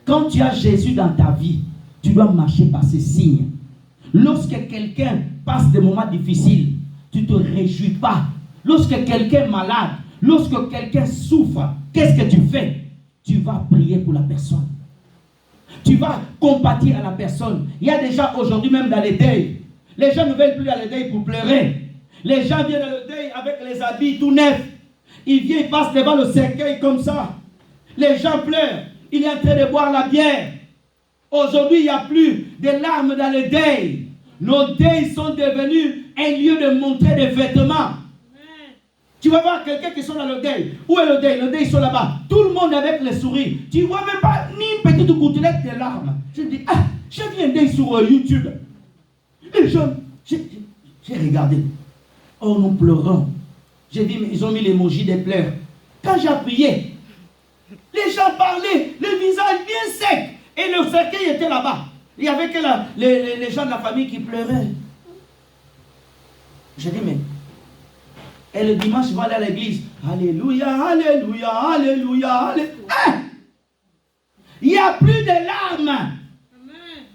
Quand tu as Jésus dans ta vie, tu dois marcher par ces signes. Lorsque quelqu'un passe des moments difficiles, tu ne te réjouis pas. Lorsque quelqu'un est malade, lorsque quelqu'un souffre, qu'est-ce que tu fais? Tu vas prier pour la personne. Tu vas compatir à la personne. Il y a déjà aujourd'hui même dans les deuils. Les gens ne veulent plus aller deuil pour pleurer. Les gens viennent dans le deuil avec les habits tout neufs. Ils viennent, ils passent devant le cercueil comme ça. Les gens pleurent. Il est en train de boire la bière. Aujourd'hui, il n'y a plus de larmes dans le deuil. Nos deuils sont devenus un lieu de montrer des vêtements. Tu vas voir quelqu'un qui sont dans le deuil. Où est le deuil? Le deuil, ils sont là-bas. Tout le monde avec le sourire. Tu ne vois même pas ni une petite gouttelette de larmes. Je me dis, ah, j'ai vu un deuil sur YouTube. Les gens, j'ai regardé. Oh, nous pleurons. J'ai dit, ils ont mis l'emoji des pleurs. Quand j'ai prié, les gens parlaient, le visage bien sec. Et le cercueil était là-bas. Il y avait que les gens de la famille qui pleuraient. J'ai dit, mais... Et le dimanche, je vais aller à l'église. Alléluia, alléluia, alléluia, alléluia. Hein? Il n'y a plus de larmes. Amen.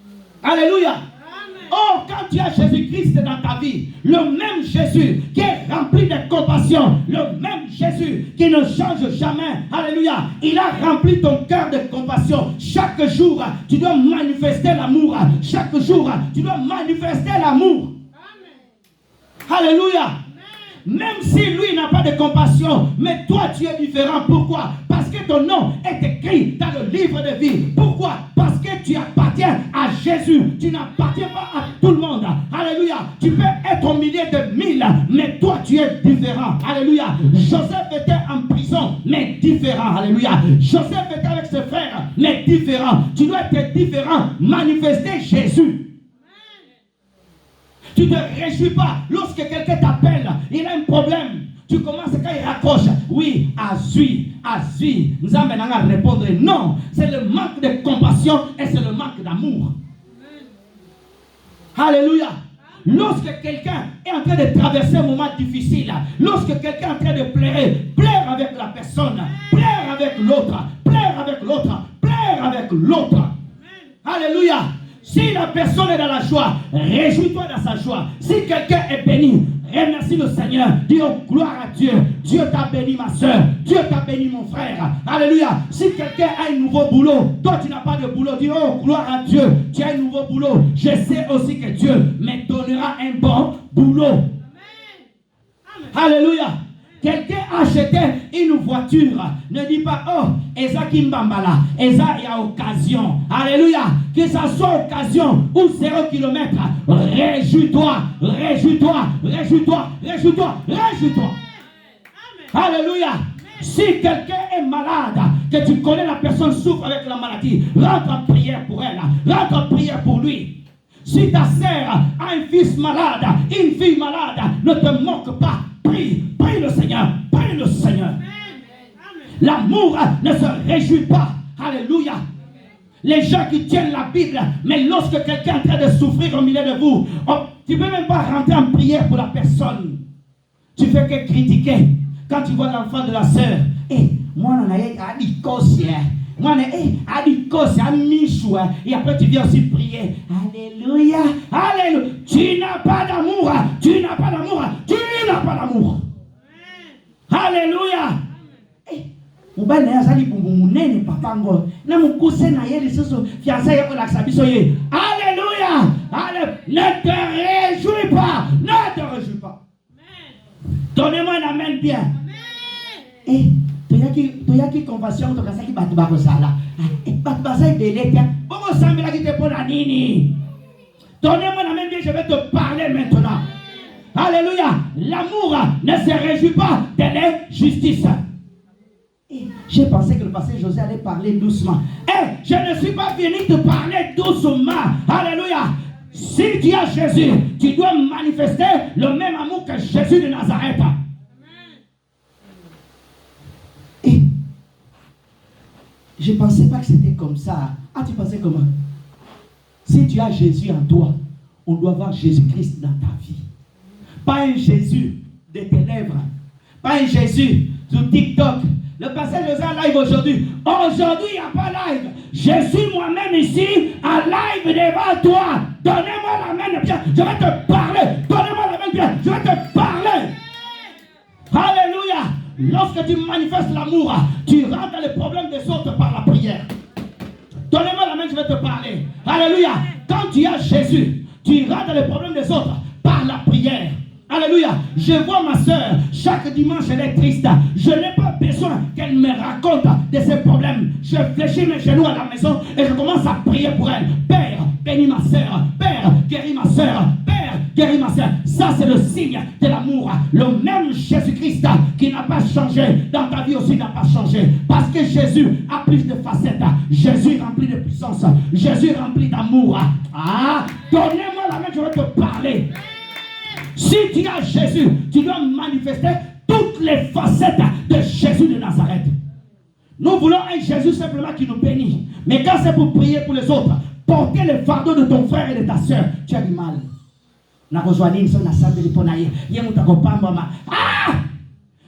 Alléluia. Amen. Oh, quand tu as Jésus-Christ dans ta vie, le même Jésus qui est rempli de compassion, le même Jésus qui ne change jamais, alléluia, il a rempli ton cœur de compassion. Chaque jour, tu dois manifester l'amour. Chaque jour, tu dois manifester l'amour. Amen. Alléluia. Même si lui n'a pas de compassion, mais toi tu es différent. Pourquoi? Parce que ton nom est écrit dans le livre de vie. Pourquoi? Parce que tu appartiens à Jésus. Tu n'appartiens pas à tout le monde. Alléluia. Tu peux être au milieu de 1000, mais toi tu es différent. Alléluia. Joseph était en prison, mais différent. Alléluia. Joseph était avec ses frères, mais différent. Tu dois être différent. Manifester Jésus. Tu ne te réjouis pas lorsque quelqu'un t'appelle, il a un problème. Tu commences quand il raccroche. Oui, Azui, nous allons répondre non. C'est le manque de compassion et c'est le manque d'amour. Alléluia. Lorsque quelqu'un est en train de traverser un moment difficile, lorsque quelqu'un est en train de pleurer, pleure avec la personne, pleure avec l'autre, pleure avec l'autre, pleure avec l'autre. Alléluia. Si la personne est dans la joie, réjouis-toi dans sa joie. Si quelqu'un est béni, remercie le Seigneur. Dis oh, gloire à Dieu. Dieu t'a béni ma soeur. Dieu t'a béni mon frère. Alléluia. Si quelqu'un a un nouveau boulot, toi tu n'as pas de boulot, dis oh, gloire à Dieu. Tu as un nouveau boulot. Je sais aussi que Dieu me donnera un bon boulot. Amen. Alléluia. Quelqu'un a acheté une voiture. Ne dis pas, oh, Eza Kimbambala, Eza y a occasion. Alléluia. Que ça soit occasion ou 0 km. Réjouis-toi, réjouis-toi, réjouis-toi, réjouis-toi, réjouis-toi. Alléluia. Si quelqu'un est malade, que tu connais la personne souffre avec la maladie, rentre en prière pour elle. Rentre en prière pour lui. Si ta sœur a un fils malade, une fille malade, ne te moque pas. Prie, prie le Seigneur, prie le Seigneur. L'amour ne se réjouit pas. Alléluia. Les gens qui tiennent la Bible, mais lorsque quelqu'un est en train de souffrir au milieu de vous, oh, tu ne peux même pas rentrer en prière pour la personne. Tu fais que critiquer. Quand tu vois l'enfant de la sœur, moi on a dit cossi, moi on a dit cossi, et après tu viens aussi prier. Alléluia, alléluia. Tu n'as pas d'amour, tu n'as pas d'amour, tu n'as pas d'amour. Alléluia. Alléluia. Ne te réjouis pas. Ne te réjouis pas. Donnez-moi un amen bien. Eh, tu y a qui compassion, tu as qui battu bako sala. Battu basa délai. Comment ça me l'a quitté pour la nini? Donnez-moi un amen bien, je vais te parler maintenant. Alléluia. L'amour ne se réjouit pas de l'injustice. J'ai pensé que le pasteur José allait parler doucement. Je ne suis pas venu te parler doucement. Alléluia. Si tu as Jésus, tu dois manifester le même amour que Jésus de Nazareth. Et je ne pensais pas que c'était comme ça. Ah, tu pensais comment? Si tu as Jésus en toi, on doit voir Jésus-Christ dans ta vie. Pas un Jésus de tes lèvres. Pas un Jésus sur TikTok. Le pasteur José a live aujourd'hui. Aujourd'hui, il n'y a pas live. Je suis moi-même ici, à live devant toi. Donnez-moi la main bien. Je vais te parler. Donnez-moi la main bien. Je vais te parler. Alléluia. Lorsque tu manifestes l'amour, tu rentres dans les problèmes des autres par la prière. Donnez-moi la main, je vais te parler. Alléluia. Quand tu as Jésus, tu rentres dans les problèmes des autres par la prière. Alléluia. Je vois ma soeur, chaque dimanche elle est triste. Je n'ai pas besoin qu'elle me raconte de ses problèmes. Je fléchis mes genoux à la maison et je commence à prier pour elle. Père, bénis ma soeur. Père, guéris ma soeur. Père, guéris ma soeur. Ça c'est le signe de l'amour. Le même Jésus-Christ qui n'a pas changé, dans ta vie aussi n'a pas changé. Parce que Jésus a plus de facettes. Jésus rempli de puissance. Jésus rempli d'amour. Ah, donnez-moi la main, je vais te parler. Si tu as Jésus, tu dois manifester toutes les facettes de Jésus de Nazareth. Nous voulons un Jésus simplement qui nous bénit. Mais quand c'est pour prier pour les autres, porter le fardeau de ton frère et de ta soeur, tu as du mal.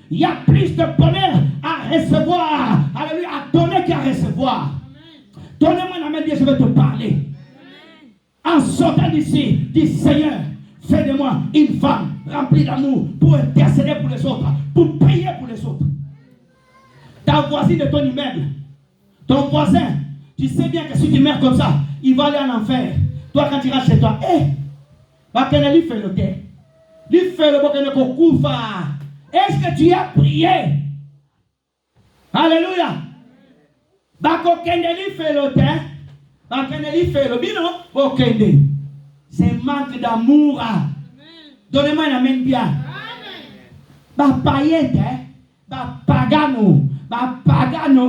Il y a plus de bonheur à recevoir. Alléluia, à donner qu'à recevoir. Donnez-moi la main, Dieu, je vais te parler. En sortant d'ici, dis Seigneur, fais de moi une femme remplie d'amour pour intercéder pour les autres, pour prier pour les autres. Ta voisine de ton immeuble, ton voisin, tu sais bien que si tu meurs comme ça, il va aller en enfer. Toi, quand tu iras chez toi, lui fait le thé. Lui fait le bokeh. Est-ce que tu as prié? Alléluia. Lui fait le thé. Lui fait le bino. C'est manque d'amour. Donnez-moi un amen bien. Pagano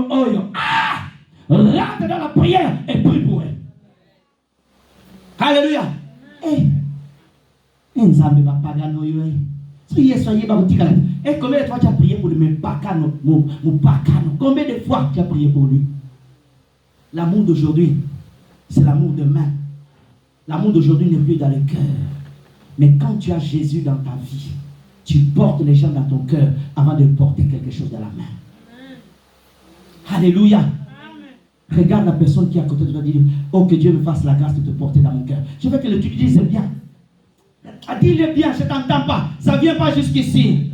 oyo. Rentre dans la prière et prie pour elle. Alléluia. Nzambe ba pagano oyo. Soyez ba botika. Et combien de fois tu as prié pour lui? Mais pagano, mon pagano. Combien de fois tu as prié pour lui? L'amour d'aujourd'hui, c'est l'amour demain. L'amour d'aujourd'hui n'est plus dans le cœur. Mais quand tu as Jésus dans ta vie, tu portes les gens dans ton cœur avant de porter quelque chose dans la main. Alléluia. Regarde la personne qui est à côté de toi et dis, oh, que Dieu me fasse la grâce de te porter dans mon cœur. Je veux que tu dises bien. Dis-le bien, je ne t'entends pas. Ça ne vient pas jusqu'ici.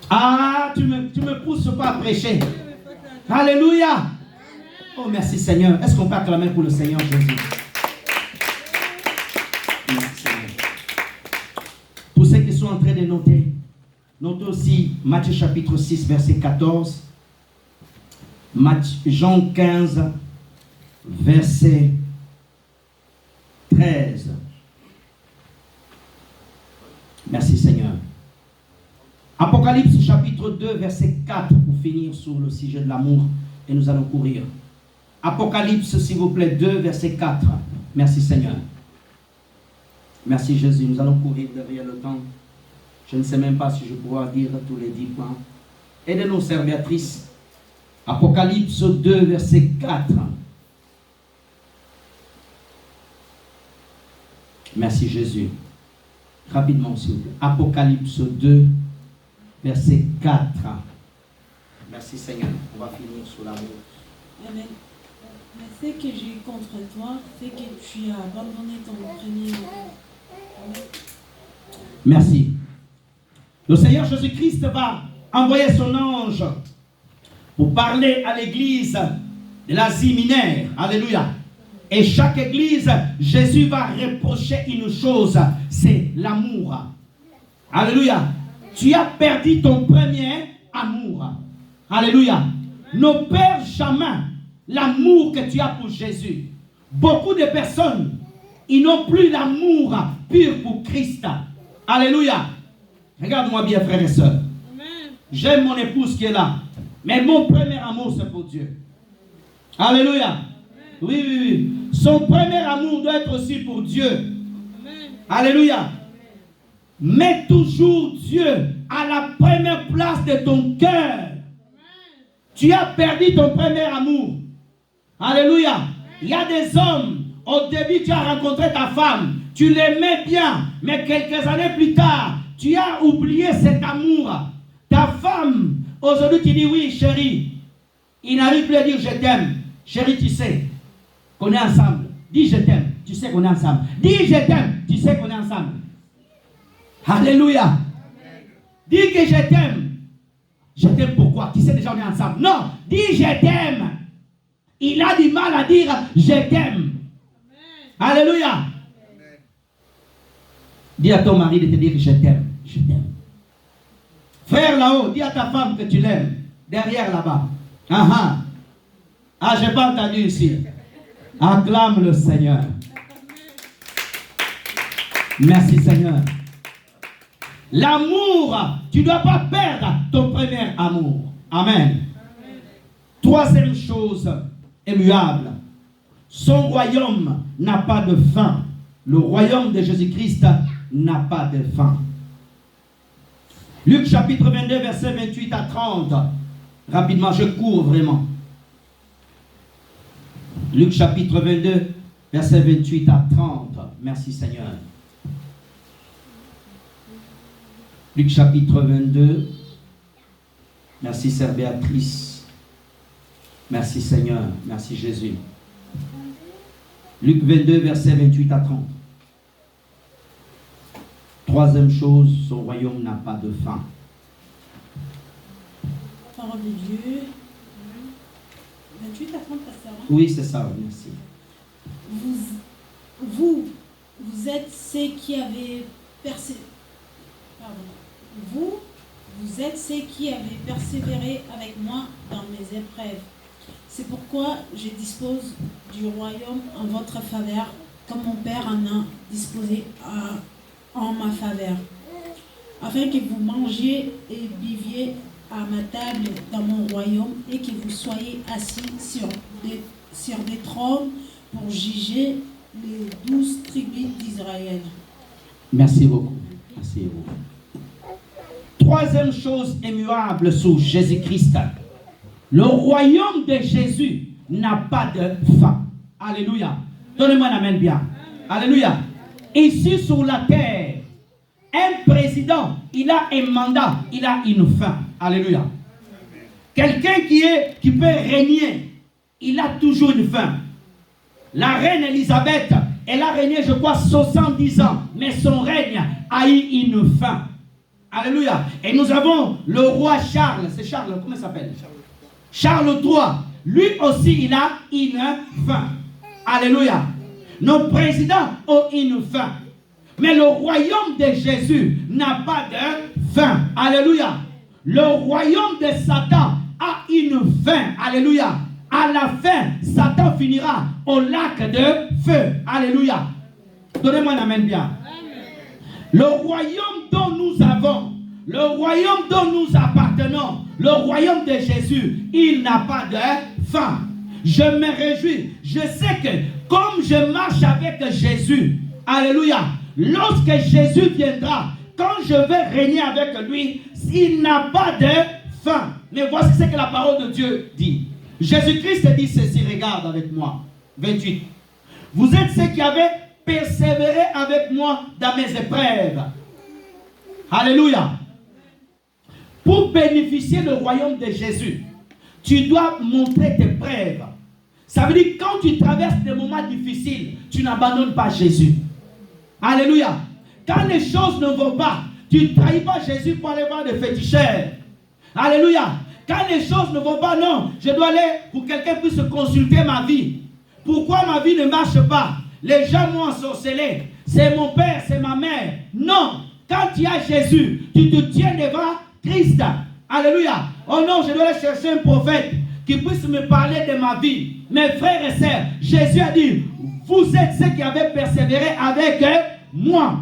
Ah, tu me pousses pas à prêcher. Alléluia. Oh, merci Seigneur. Est-ce qu'on peut acclamer pour le Seigneur Jésus? Merci. Pour ceux qui sont en train de noter, notez aussi Matthieu chapitre 6, verset 14. Jean 15, verset 13. Merci Seigneur. Apocalypse chapitre 2, verset 4, pour finir sur le sujet de l'amour, et nous allons courir. Apocalypse, s'il vous plaît, 2, verset 4. Merci Seigneur. Merci Jésus. Nous allons courir derrière le temps. Je ne sais même pas si je pourrai dire tous les 10 points. Aidez-nous, serviatrices. Apocalypse 2, verset 4. Merci Jésus. Rapidement, s'il vous plaît. Apocalypse 2, verset 4. Merci Seigneur. On va finir sur l'amour. Amen. Mais ce que j'ai eu contre toi, c'est que tu as abandonné ton premier amour. Merci. Le Seigneur Jésus-Christ va envoyer son ange pour parler à l'église de l'Asie mineure. Alléluia. Et chaque église, Jésus va reprocher une chose, c'est l'amour. Alléluia. Tu as perdu ton premier amour. Alléluia. Ne perds jamais l'amour que tu as pour Jésus. Beaucoup de personnes, ils n'ont plus l'amour pur pour Christ. Alléluia. Regarde-moi bien, frères et sœurs. J'aime mon épouse qui est là. Mais mon premier amour, c'est pour Dieu. Alléluia. Oui, oui, oui. Son premier amour doit être aussi pour Dieu. Alléluia. Mets toujours Dieu à la première place de ton cœur. Tu as perdu ton premier amour. Alléluia. Il y a des hommes, au début tu as rencontré ta femme, tu l'aimais bien, mais quelques années plus tard, tu as oublié cet amour. Ta femme, aujourd'hui tu dis oui chérie. Il n'arrive plus à dire je t'aime. Chérie, tu sais qu'on est ensemble. Dis je t'aime, tu sais qu'on est ensemble. Dis je t'aime, tu sais qu'on est ensemble. Alléluia. Dis que je t'aime. Je t'aime pourquoi? Tu sais déjà on est ensemble. Non, dis je t'aime. Il a du mal à dire je t'aime. Alléluia. Amen. Dis à ton mari de te dire je t'aime. Je t'aime. Frère là-haut, dis à ta femme que tu l'aimes. Derrière là-bas. Ah, je n'ai pas entendu ici. Acclame le Seigneur. Merci Seigneur. L'amour, tu ne dois pas perdre ton premier amour. Amen. Troisième chose immuable. Son royaume n'a pas de fin. Le royaume de Jésus-Christ n'a pas de fin. Luc chapitre 22, verset 28 à 30. Rapidement, je cours vraiment. Luc chapitre 22, verset 28 à 30. Merci Seigneur. Luc chapitre 22. Merci Sœur Béatrice. Merci Seigneur. Merci Jésus. Luc 22, verset 28 à 30. Troisième chose, son royaume n'a pas de fin. Parole de Dieu. 28 à 30, pasteur. Oui, c'est ça, merci. Vous êtes ceux qui avez Vous êtes ceux qui avez persévéré avec moi dans mes épreuves. C'est pourquoi je dispose du royaume en votre faveur, comme mon Père en a disposé en ma faveur, afin que vous mangiez et buviez à ma table dans mon royaume et que vous soyez assis sur des trônes pour juger les 12 tribus d'Israël. Merci beaucoup. Merci beaucoup. Troisième chose immuable sous Jésus-Christ. Le royaume de Jésus n'a pas de fin. Alléluia. Donnez-moi un amen bien. Alléluia. Ici sur la terre, un président, il a un mandat, il a une fin. Alléluia. Quelqu'un qui peut régner, il a toujours une fin. La reine Elisabeth, elle a régné, je crois, 70 ans, mais son règne a eu une fin. Alléluia. Et nous avons le roi Charles. C'est Charles, comment il s'appelle? Charles III. Lui aussi, il a une fin. Alléluia. Nos présidents ont une fin. Mais le royaume de Jésus n'a pas de fin. Alléluia. Le royaume de Satan a une fin. Alléluia. À la fin, Satan finira au lac de feu. Alléluia. Donnez-moi un amen bien. Le royaume dont nous avons, le royaume dont nous appartenons, le royaume de Jésus, il n'a pas de fin. Je me réjouis. Je sais que comme je marche avec Jésus, alléluia, lorsque Jésus viendra, quand je vais régner avec lui, il n'a pas de fin. Mais voici ce que la parole de Dieu dit. Jésus-Christ dit ceci, regarde avec moi. 28. Vous êtes ceux qui avaient persévéré avec moi dans mes épreuves. Alléluia. Pour bénéficier du royaume de Jésus, tu dois montrer tes preuves. Ça veut dire que quand tu traverses des moments difficiles, tu n'abandonnes pas Jésus. Alléluia. Quand les choses ne vont pas, tu Tu ne trahis pas Jésus pour aller voir des féticheurs. Alléluia. Quand les choses ne vont pas, non, je dois aller pour que quelqu'un puisse consulter ma vie. Pourquoi ma vie ne marche pas? Les gens m'ont ensorcelé. C'est mon père, c'est ma mère. Non. Quand tu as Jésus, tu te tiens devant Christ. Alléluia. Oh non, je dois aller chercher un prophète qui puisse me parler de ma vie. Mes frères et sœurs, Jésus a dit, vous êtes ceux qui avez persévéré avec moi.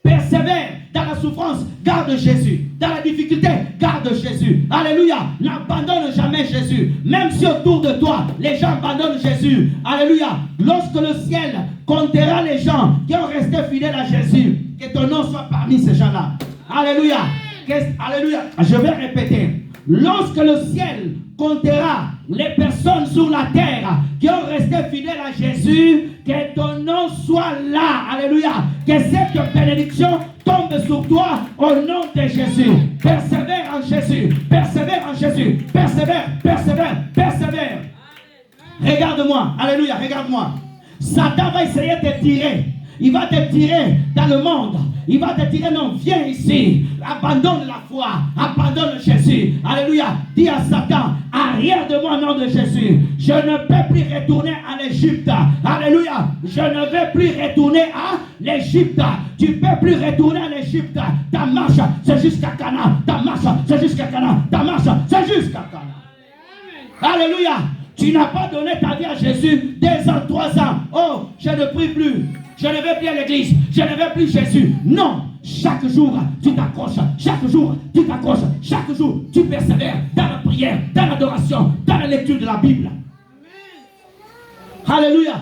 Persévère dans la souffrance, garde Jésus. Dans la difficulté, garde Jésus. Alléluia. N'abandonne jamais Jésus. Même si autour de toi, les gens abandonnent Jésus. Alléluia. Lorsque le ciel comptera les gens qui ont resté fidèles à Jésus, que ton nom soit parmi ces gens-là. Alléluia. Alléluia. Je vais répéter. Lorsque le ciel comptera les personnes sur la terre qui ont resté fidèles à Jésus, que ton nom soit là. Alléluia. Que cette bénédiction tombe sur toi au nom de Jésus. Persévère en Jésus. Persévère en Jésus. Persévère, persévère, persévère. Regarde-moi. Alléluia. Regarde-moi. Satan va essayer de te tirer. Il va te tirer dans le monde. Il va te dire non, viens ici. Abandonne la foi. Abandonne Jésus. Alléluia. Dis à Satan, arrière de moi au nom de Jésus. Je ne peux plus retourner à l'Égypte. Alléluia. Je ne vais plus retourner à l'Égypte. Tu ne peux plus retourner à l'Égypte. Ta marche, c'est jusqu'à Canaan. Ta marche, c'est jusqu'à Canaan. Ta marche, c'est jusqu'à Canaan. Alléluia. Tu n'as pas donné ta vie à Jésus 2 ans, 3 ans. Oh, je ne prie plus. Je ne vais plus à l'église. Je ne vais plus Jésus. Non. Chaque jour, tu t'accroches. Chaque jour, tu t'accroches. Chaque jour, tu persévères dans la prière, dans l'adoration, dans la lecture de la Bible. Amen. Alléluia.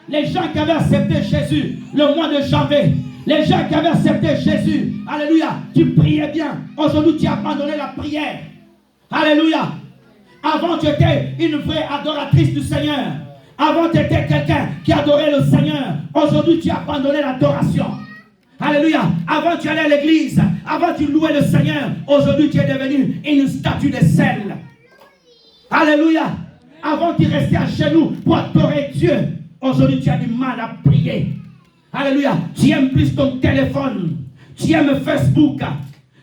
Les gens qui avaient accepté Jésus le mois de janvier, les gens qui avaient accepté Jésus, alléluia, tu priais bien. Aujourd'hui, tu as abandonné la prière. Alléluia. Avant, tu étais une vraie adoratrice du Seigneur. Avant, tu étais quelqu'un qui adorait le Seigneur. Aujourd'hui, tu as abandonné l'adoration. Alléluia. Avant, tu allais à l'église. Avant, tu louais le Seigneur. Aujourd'hui, tu es devenu une statue de sel. Alléluia. Avant, tu restais à genoux pour adorer Dieu. Aujourd'hui, tu as du mal à prier. Alléluia. Tu aimes plus ton téléphone. Tu aimes Facebook.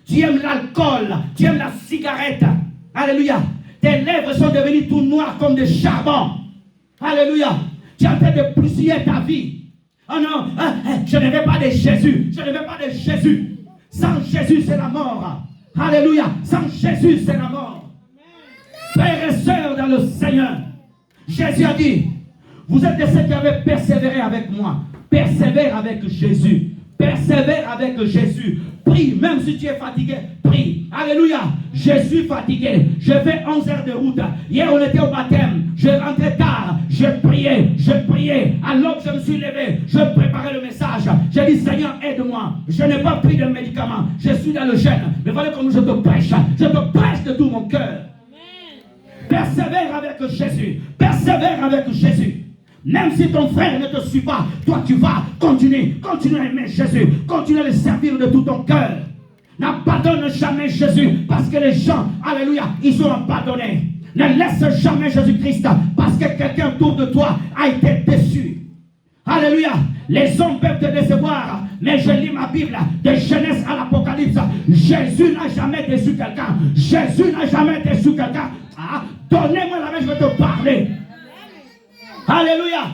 Tu aimes l'alcool. Tu aimes la cigarette. Alléluia. Tes lèvres sont devenues tout noires comme des charbons. Alléluia. Tu es en train de bousiller ta vie. Oh non, je ne vais pas de Jésus. Je ne vais pas de Jésus. Sans Jésus, c'est la mort. Alléluia. Sans Jésus, c'est la mort. Frères et sœurs dans le Seigneur, Jésus a dit, vous êtes de ceux qui avez persévéré avec moi. Persévère avec Jésus. Persévère avec Jésus. Prie, même si tu es fatigué, prie. Alléluia. Je suis fatigué. Je fais 11 heures de route. Hier, on était au baptême. Je rentrais tard. Je priais. Alors que je me suis levé, je préparais le message. J'ai dit, Seigneur, aide-moi. Je n'ai pas pris de médicaments. Je suis dans le jeûne. Mais voilà comme je te prêche. Je te prêche de tout mon cœur. Persévère avec Jésus. Persévère avec Jésus. Même si ton frère ne te suit pas, toi tu vas continuer à aimer Jésus, continue à le servir de tout ton cœur. N'abandonne jamais Jésus, parce que les gens, alléluia, ils ont abandonné. Ne laisse jamais Jésus-Christ, parce que quelqu'un autour de toi a été déçu. Alléluia. Les hommes peuvent te décevoir, mais je lis ma Bible, de Genèse à l'Apocalypse. Jésus n'a jamais déçu quelqu'un. Jésus n'a jamais déçu quelqu'un. Ah, donnez-moi la main, je vais te parler. Alléluia.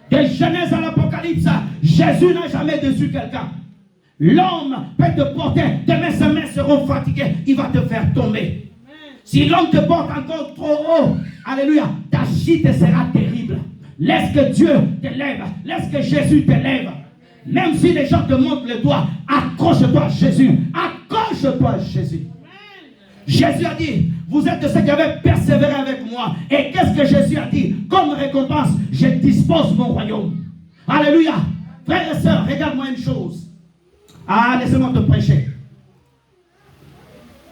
De Genèse à l'Apocalypse, Jésus n'a jamais déçu quelqu'un. L'homme peut te porter, demain ses mains seront fatiguées, il va te faire tomber. Si l'homme te porte encore trop haut, alléluia, ta chute sera terrible. Laisse que Dieu te lève, laisse que Jésus te lève. Même si les gens te montrent le doigt, accroche-toi à Jésus, accroche-toi à Jésus. Jésus a dit, vous êtes de ceux qui avaient persévéré avec moi. Et qu'est-ce que Jésus a dit? Comme récompense, je dispose mon royaume. Alléluia. Frères et sœurs, regarde-moi une chose. Ah, laissez-moi te prêcher.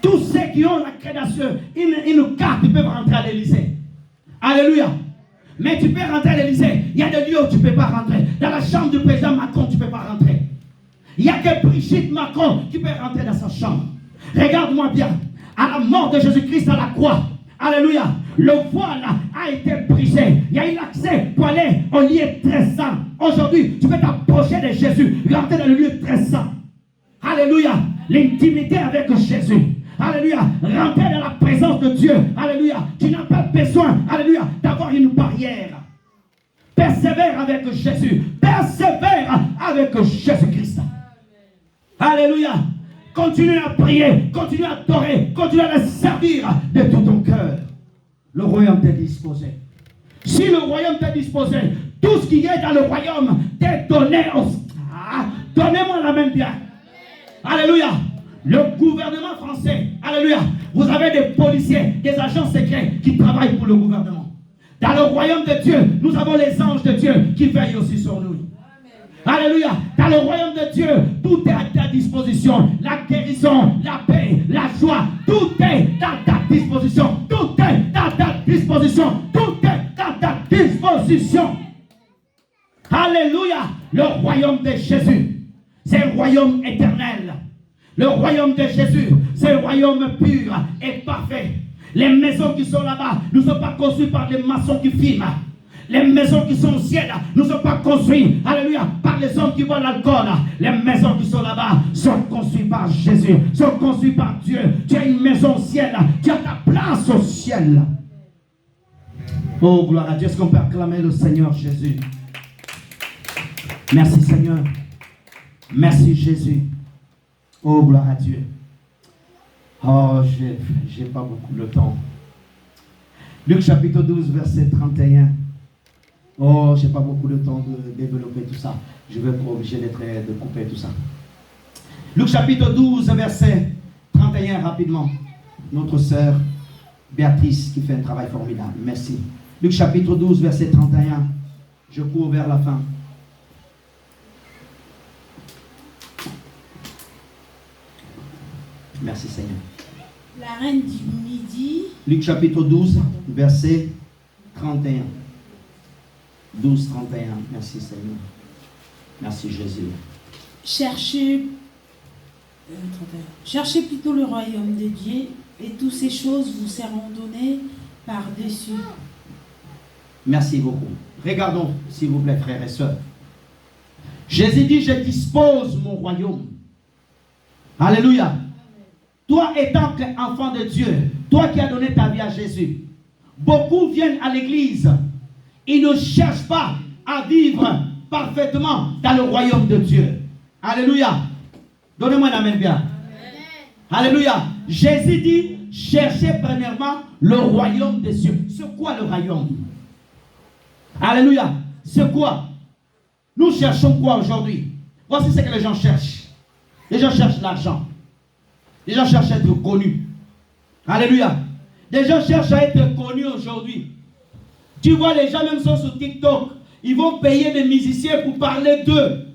Tous ceux qui ont la création, une carte, ils peuvent rentrer à l'Élysée. Alléluia. Mais tu peux rentrer à l'Élysée. Il y a des lieux où tu ne peux pas rentrer. Dans la chambre du président Macron, tu ne peux pas rentrer. Il n'y a que Brigitte Macron qui peut rentrer dans sa chambre. Regarde-moi bien. À la mort de Jésus-Christ à la croix, alléluia, le voile a été brisé. Il y a eu l'accès pour aller au lieu très saint. Aujourd'hui, tu peux t'approcher de Jésus, rentrer dans le lieu très saint. Alléluia. l'intimité avec Jésus. Alléluia. Rentrer dans la présence de Dieu. Alléluia. Tu n'as pas besoin, alléluia, d'avoir une barrière. Persévère avec Jésus. Persévère avec Jésus-Christ. Alléluia. Continue à prier, continue à adorer, continue à le servir de tout ton cœur. Le royaume t'est disposé. Si le royaume t'est disposé, tout ce qui est dans le royaume t'est donné. Donnez-moi la main bien. Alléluia. Le gouvernement français, alléluia. Vous avez des policiers, des agents secrets qui travaillent pour le gouvernement. Dans le royaume de Dieu, nous avons les anges de Dieu qui veillent aussi sur nous. Alléluia. Dans le royaume de Dieu, tout est à ta disposition. La guérison, la paix, la joie, tout est à ta disposition. Tout est à ta disposition. Tout est à ta disposition. Alléluia. Le royaume de Jésus, c'est un royaume éternel. Le royaume de Jésus, c'est un royaume pur et parfait. Les maisons qui sont là-bas ne sont pas construites par des maçons qui filment. Les maisons qui sont au ciel ne sont pas construites, alléluia, par les hommes qui boivent l'alcool. Les maisons qui sont là-bas sont construites par Jésus, sont construites par Dieu. Tu as une maison au ciel, tu as ta place au ciel. Oh, gloire à Dieu. Est-ce qu'on peut acclamer le Seigneur Jésus? Merci Seigneur. Merci Jésus. Oh, gloire à Dieu. Oh, j'ai pas beaucoup de temps. Luc chapitre 12, verset 31. Oh, j'ai pas beaucoup de temps de développer tout ça. Je vais être obligé de couper tout ça. Luc chapitre 12, verset 31, rapidement. Notre sœur Béatrice qui fait un travail formidable. Merci. Luc chapitre 12, verset 31. Je cours vers la fin. Merci Seigneur. La reine du midi. Luc chapitre 12, verset 31. 12, 31. Merci Seigneur. Merci Jésus. Cherchez plutôt le royaume de Dieu et toutes ces choses vous seront données par-dessus. Merci beaucoup. Regardons, s'il vous plaît, frères et sœurs. Jésus dit, je dispose mon royaume. Alléluia. Toi étant enfant de Dieu, toi qui as donné ta vie à Jésus, beaucoup viennent à l'église. Ils ne cherchent pas à vivre parfaitement dans le royaume de Dieu. Alléluia. Donnez-moi un amen bien. Amen. Alléluia. Jésus dit, cherchez premièrement le royaume des cieux. C'est quoi le royaume? Alléluia. C'est quoi? Nous cherchons quoi aujourd'hui? Voici ce que les gens cherchent. Les gens cherchent l'argent. Les gens cherchent à être connus. Alléluia. Les gens cherchent à être connus aujourd'hui. Tu vois, les gens même sont sur TikTok. Ils vont payer des musiciens pour parler d'eux.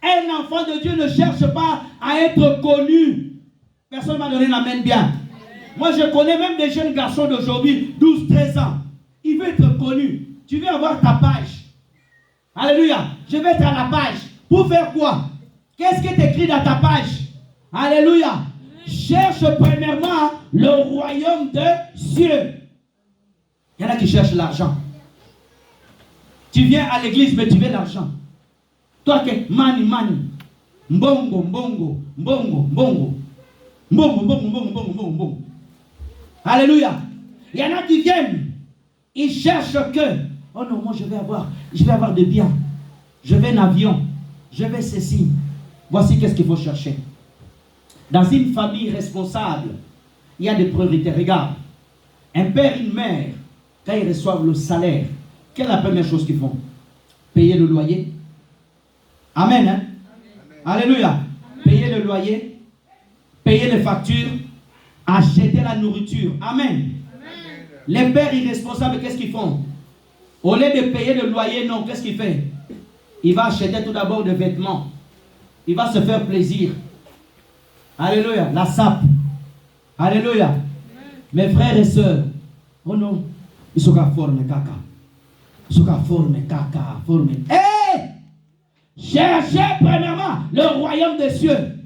Un enfant de Dieu ne cherche pas à être connu. Personne ne m'a donné la main bien. Moi, je connais même des jeunes garçons d'aujourd'hui, 12, 13 ans. Ils veulent être connus. Tu veux avoir ta page. Alléluia. Je vais être à la page. Pour faire quoi? Qu'est-ce qui est écrit dans ta page? Alléluia. Cherche premièrement le royaume des cieux. Il y en a qui cherchent l'argent. Tu viens à l'église, mais tu veux l'argent. Toi qui mani. Mbongo. Mbongo. Alléluia. Il y en a qui viennent. Ils cherchent que. Oh non, moi je vais avoir des biens. Je veux un avion. Je veux ceci. Voici qu'est-ce qu'il faut chercher. Dans une famille responsable, il y a des priorités. Regarde. Un père et une mère, quand ils reçoivent le salaire, quelle est la première chose qu'ils font? Payer le loyer. Amen. Hein? Amen. Alléluia. Amen. Payer le loyer, payer les factures, acheter la nourriture. Amen. Amen. Les pères irresponsables, qu'est-ce qu'ils font? Au lieu de payer le loyer, non, qu'est-ce qu'il fait? Il va acheter tout d'abord des vêtements. Il va se faire plaisir. Alléluia. La sape. Alléluia. Amen. Mes frères et sœurs, oh non, ils sont qu'à former caca. Ils sont qu'à former caca. Cherchez premièrement le royaume des cieux. Amen.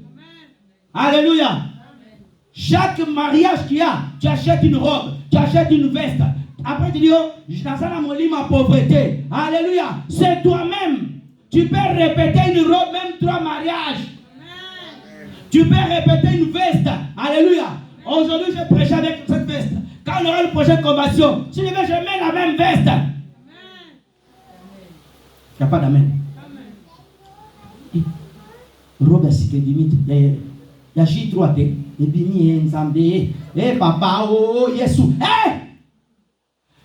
Alléluia. Amen. Chaque mariage qu'il y a, tu achètes une robe, tu achètes une veste. Après tu dis, oh, je n'ai ma pauvreté. Alléluia. C'est toi-même. Tu peux répéter une robe, même 3 mariages. Amen. Tu peux répéter une veste. Alléluia. Aujourd'hui, je prêche avec cette veste. Quand on aura le projet de conversion, si je veux, je mets la même veste. Il n'y a pas d'amen. Robert Sikedimit, il y a J3T, et Bini, Nzambé, et Papa, oh, Yesu.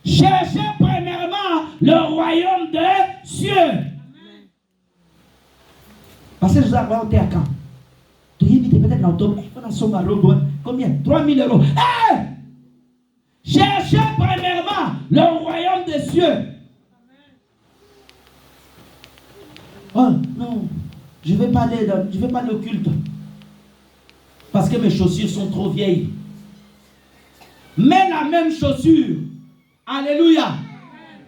Cherchez premièrement le royaume des cieux. Parce que je vous ai à quand? Tu y peut-être dans l'automne, combien? 3 000 euros. Cherchez premièrement le royaume des cieux. Oh non, je ne vais pas aller au culte. Parce que mes chaussures sont trop vieilles. Mais la même chaussure. Alléluia.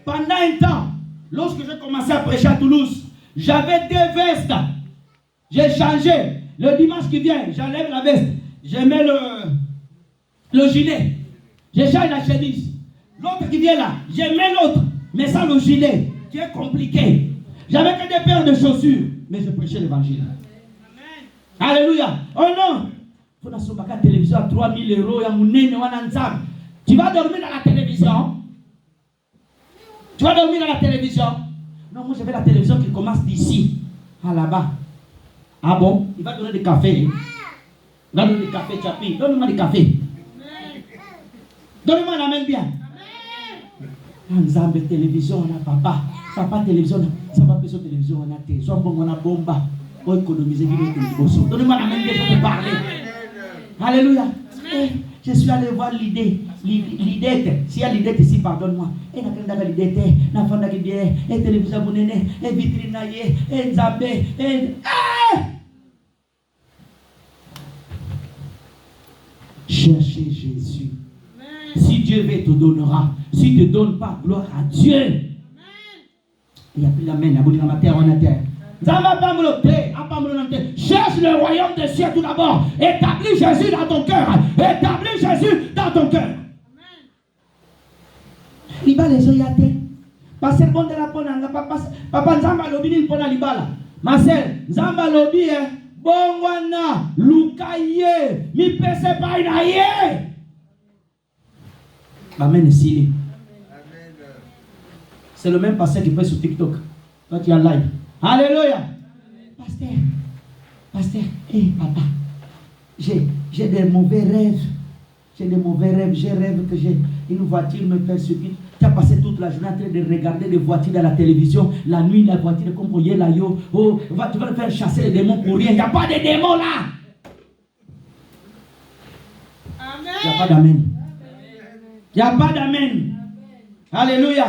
Pendant un temps, lorsque j'ai commencé à prêcher à Toulouse, j'avais 2 vestes. J'ai changé. Le dimanche qui vient, j'enlève la veste. Je mets le gilet. Je change la chemise. L'autre qui vient là, je mets l'autre. Mais sans le gilet, qui est compliqué. J'avais que 2 paires de chaussures. Mais je prêchais l'évangile. Alléluia. Oh non. Il faut que la télévision à 3 000 euros. Tu vas dormir dans la télévision. Tu vas dormir dans la télévision. Non, moi j'avais la télévision qui commence d'ici à là-bas. Ah bon? Il va donner des cafés. Il va donner des cafés, Chapi. Donne-moi des cafés. Donne-moi la main bien. Nzambe télévision, on a papa. Papa télévision, ça va plus sur télévision, on a té. Soit bon, on a bomba. Pour économiser, donne-moi la main bien, je vais te parler. Alléluia. Je suis allé voir l'idée. S'il y a l'idée ici, pardonne-moi. Et la grande l'idée, la femme qui vient, et télévision abonnée, et vitrine, et Nzambé, et. Cherchez Jésus. Si Dieu veut, te donnera. Si tu ne donnes pas, gloire à Dieu. Il n'y a plus l'amen. Cherche le royaume des cieux tout d'abord. Établis Jésus dans ton cœur. Établis Jésus dans ton cœur. Liba les oyate. Passer bon de la ponanga. Papa Nzamba lobi ni pona libala. Marcel, Nzamba lobi bongwana lukaye mi pese pa inaye. Amen ici. C'est le même pasteur qui fait sur TikTok. Quand tu as live. Alléluia. Pasteur, papa, j'ai des mauvais rêves. Je rêve que j'ai une voiture me persécute. Tu as passé toute la journée en train de regarder des voitures dans la télévision. La nuit, la voiture, comme pour y là, yo. Oh, tu vas faire chasser les démons pour rien. Il n'y a pas de démons là. Il n'y a pas d'amen. Il n'y a pas d'amen. Alléluia.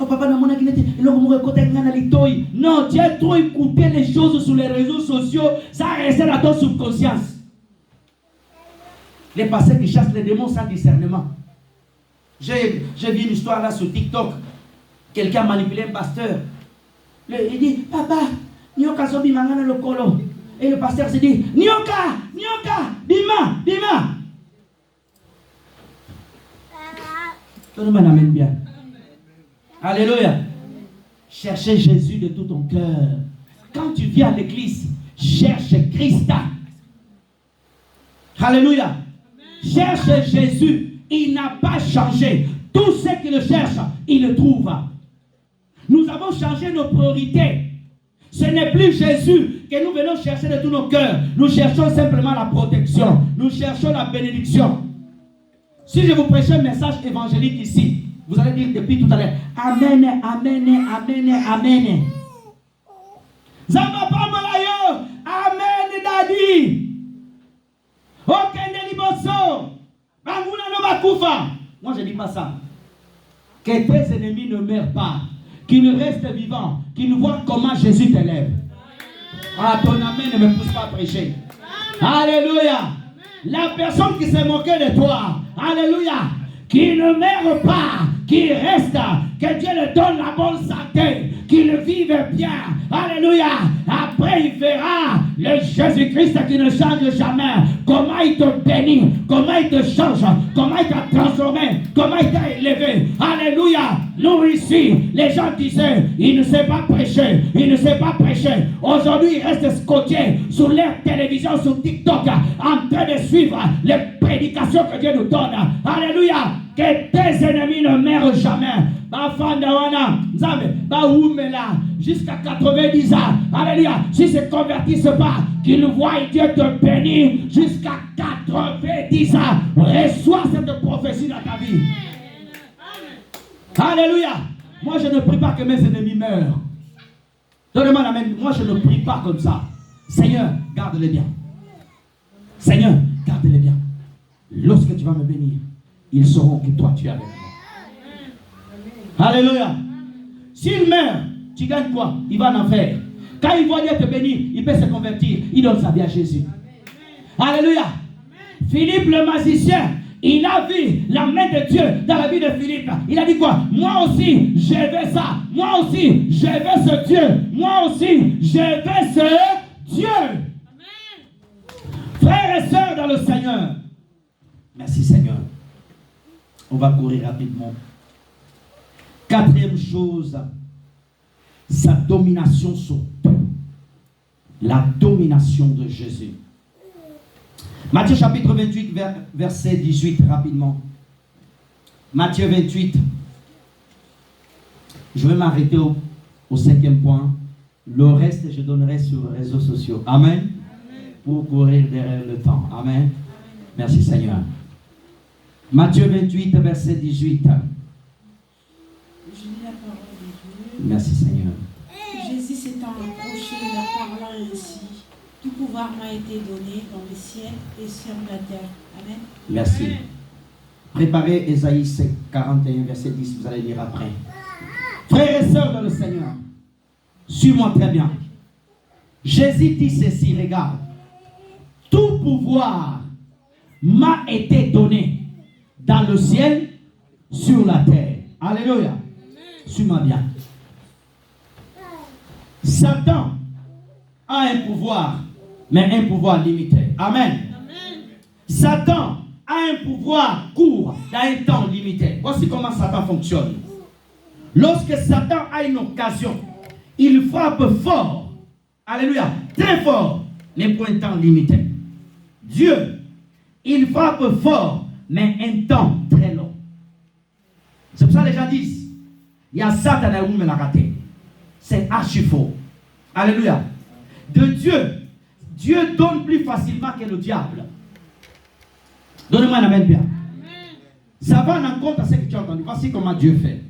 Oh papa, non, tu as trop écouté les choses sur les réseaux sociaux. Ça reste dans ton subconscience. Les pasteurs qui chassent les démons sans discernement. J'ai vu une histoire là sur TikTok. Quelqu'un a manipulé un pasteur. Il dit, papa, Nyoka Zobi Mangana le colo. Et le pasteur se dit, Nyoka, Bima. Tout le monde amène bien. Alléluia. Cherchez Jésus de tout ton cœur. Quand tu viens à l'église, cherche Christ. Alléluia. Cherche Jésus. Il n'a pas changé. Tous ceux qui le cherchent, ils le trouvent. Nous avons changé nos priorités. Ce n'est plus Jésus que nous venons chercher de tous nos cœurs. Nous cherchons simplement la protection. Nous cherchons la bénédiction. Si je vous prêche un message évangélique ici, vous allez dire depuis tout à l'heure, Amen, Amen, Amen, Amen. Zamba Pamalayo, Amen, Daddy. Okende liboso. Banguna no bakufa. Moi je ne dis pas ça. Que tes ennemis ne meurent pas. Qu'ils restent vivants. Qu'ils voient comment Jésus t'élève. Ah, ton amen ne me pousse pas à prêcher. Alléluia. La personne qui s'est moquée de toi. Alléluia. Qui ne meurt pas. Qui reste. Que Dieu le donne la bonne santé. Qu'il vive bien. Alléluia. Après il verra le Jésus-Christ qui ne change jamais. Comment il te bénit. Comment il te change. Comment il t'a transformé. Comment il t'a élevé. Alléluia. Nous ici, les gens disaient, il ne sait pas prêcher, il ne sait pas prêcher. Aujourd'hui, ils restent scotchés sur leur télévision, sur TikTok, en train de suivre les prédications que Dieu nous donne. Alléluia. Que tes ennemis ne meurent jamais. Jusqu'à 90 ans. Alléluia. Si ne se convertissent pas, qu'ils voient Dieu te bénir jusqu'à 90 ans. Reçois cette prophétie dans ta vie. Alléluia. Moi, je ne prie pas que mes ennemis meurent. Donne-moi la main. Moi, je ne prie pas comme ça. Seigneur, garde-les bien. Seigneur, garde-les bien. Lorsque tu vas me bénir, ils sauront que toi, tu es avec moi. Alléluia. S'il meurt, tu gagnes quoi? Il va en enfer. Quand il voit Dieu te bénir, il peut se convertir. Il donne sa vie à Jésus. Alléluia. Philippe le magicien, il a vu la main de Dieu dans la vie de Philippe. Il a dit quoi? Moi aussi, je veux ça. Moi aussi, je veux ce Dieu. Moi aussi, je veux ce Dieu. Frères et sœurs dans le Seigneur. Merci Seigneur. On va courir rapidement. Quatrième chose, sa domination sur tout. La domination de Jésus. Matthieu chapitre 28, verset 18, rapidement. Matthieu 28. Je vais m'arrêter au cinquième point. Le reste, je donnerai sur les réseaux sociaux. Amen. Amen. Pour courir derrière le temps. Amen. Merci Seigneur. Matthieu 28, verset 18. Je lis la parole de Dieu. Merci Seigneur. Jésus s'étant approché, leur parlant ainsi. Tout pouvoir m'a été donné dans le ciel et sur la terre. Amen. Merci. Préparez Ésaïe 41, verset 10. Vous allez lire après. Frères et sœurs dans le Seigneur, suis-moi très bien. Jésus dit ceci, regarde. Tout pouvoir m'a été donné dans le ciel, sur la terre. Alléluia. Suis-moi bien. Satan a un pouvoir, mais un pouvoir limité. Amen. Amen. Satan a un pouvoir court dans un temps limité. Voici comment Satan fonctionne. Lorsque Satan a une occasion, il frappe fort. Alléluia. Très fort, mais pour un temps limité. Dieu, il frappe fort, mais un temps très long. C'est pour ça que les gens disent, il y a Satan à où me l'a raté. C'est archi faux. Alléluia. De Dieu, Dieu donne plus facilement que le diable. Donnez-moi la main bien. Ça va en compte à ce que tu as entendu. Voici comment Dieu fait.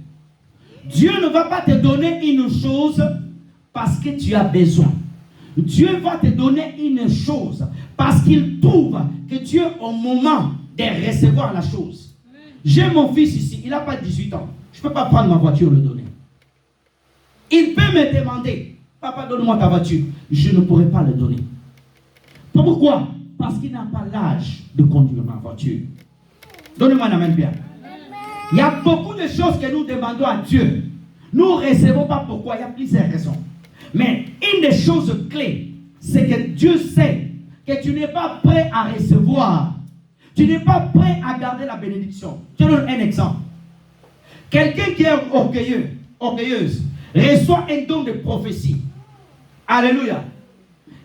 Dieu ne va pas te donner une chose parce que tu as besoin. Dieu va te donner une chose parce qu'il trouve que tu es au moment de recevoir la chose. J'ai mon fils ici, il n'a pas 18 ans. Je ne peux pas prendre ma voiture et le donner. Il peut me demander, papa, donne-moi ta voiture. Je ne pourrai pas le donner. Pourquoi? Parce qu'il n'a pas l'âge de conduire ma voiture. Donnez-moi la main bien. Il y a beaucoup de choses que nous demandons à Dieu. Nous ne recevons pas pourquoi. Il y a plusieurs raisons. Mais une des choses clés, c'est que Dieu sait que tu n'es pas prêt à recevoir. Tu n'es pas prêt à garder la bénédiction. Je donne un exemple. Quelqu'un qui est orgueilleuse, reçoit un don de prophétie. Alléluia.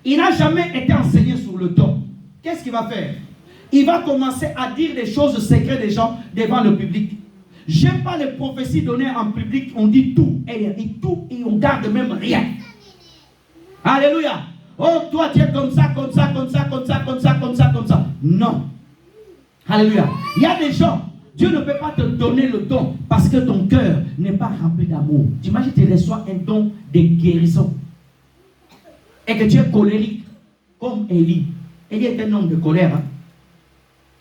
Il n'a jamais été enseigné sur le don. Qu'est-ce qu'il va faire? Il va commencer à dire des choses secrètes des gens devant le public. J'aime pas les prophéties données en public. On dit tout et on garde même rien. Alléluia. Oh, toi tu es comme ça, comme ça, comme ça, comme ça, comme ça, comme ça, comme ça. Non. Alléluia. Il y a des gens, Dieu ne peut pas te donner le don parce que ton cœur n'est pas rempli d'amour. Tu imagines, tu reçois un don de guérison et que tu es colérique comme Élie. Élie est un homme de colère. Hein?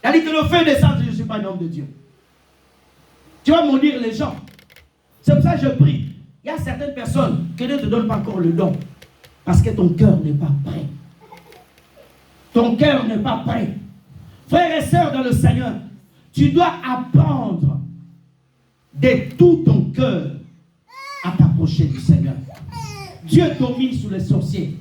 Il a dit que le feu descend, je ne suis pas un homme de Dieu. Tu vas maudire les gens. C'est pour ça que je prie. Il y a certaines personnes qui ne te donnent pas encore le don parce que ton cœur n'est pas prêt. Ton cœur n'est pas prêt. Frères et sœurs dans le Seigneur, tu dois apprendre de tout ton cœur à t'approcher du Seigneur. Dieu domine sur les sorciers.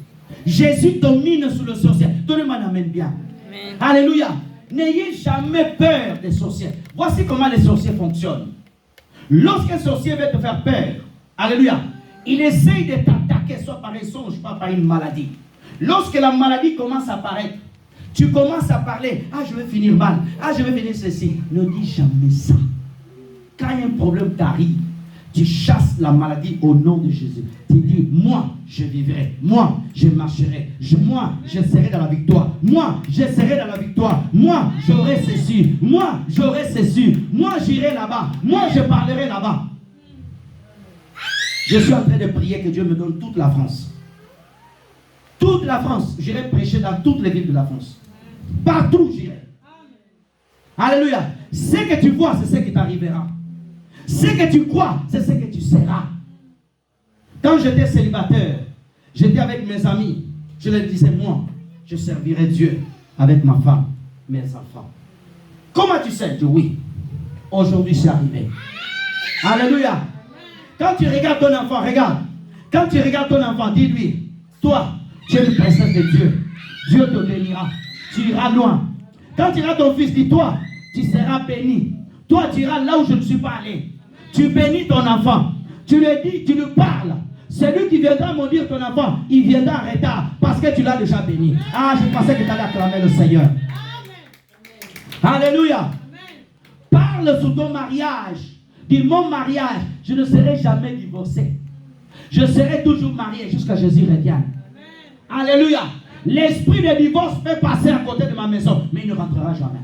Jésus domine sur les sorciers. Donnez-moi la main bien. Amen. Alléluia. N'ayez jamais peur des sorciers. Voici comment les sorciers fonctionnent. Lorsqu'un sorcier veut te faire peur, alléluia, il essaye de t'attaquer soit par un songe, pas par une maladie. Lorsque la maladie commence à apparaître, tu commences à parler, ah je vais finir mal, ah je vais finir ceci. Ne dis jamais ça. Quand un problème t'arrive, tu chasses la maladie au nom de Jésus. Tu dis, moi je vivrai, moi je marcherai, moi je serai dans la victoire, moi je serai dans la victoire, moi j'aurai ceci, moi j'aurai ceci, moi j'irai là-bas, moi je parlerai là-bas. Je suis en train de prier que Dieu me donne toute la France. Toute la France. J'irai prêcher dans toutes les villes de la France. Partout j'irai. Alléluia. Ce que tu vois, c'est ce qui t'arrivera. Ce que tu crois, c'est ce que tu seras. Quand j'étais célibataire, j'étais avec mes amis. Je leur disais, moi, je servirai Dieu avec ma femme, mes enfants. Comment tu sais? Je dis oui. Aujourd'hui, c'est arrivé. Alléluia. Quand tu regardes ton enfant, regarde. Quand tu regardes ton enfant, dis-lui, toi, tu es une princesse de Dieu. Dieu te bénira. Tu iras loin. Quand tu iras ton fils, dis-toi, tu seras béni. Toi, tu iras là où je ne suis pas allé. Tu bénis ton enfant. Tu lui dis, tu lui parles. Celui qui viendra maudire ton enfant, il viendra en retard parce que tu l'as déjà béni. Ah, je pensais que tu allais acclamer le Seigneur. Alléluia. Parle sur ton mariage. Dis, mon mariage, je ne serai jamais divorcé. Je serai toujours marié jusqu'à Jésus revienne. Alléluia. L'esprit de divorce peut passer à côté de ma maison, mais il ne rentrera jamais.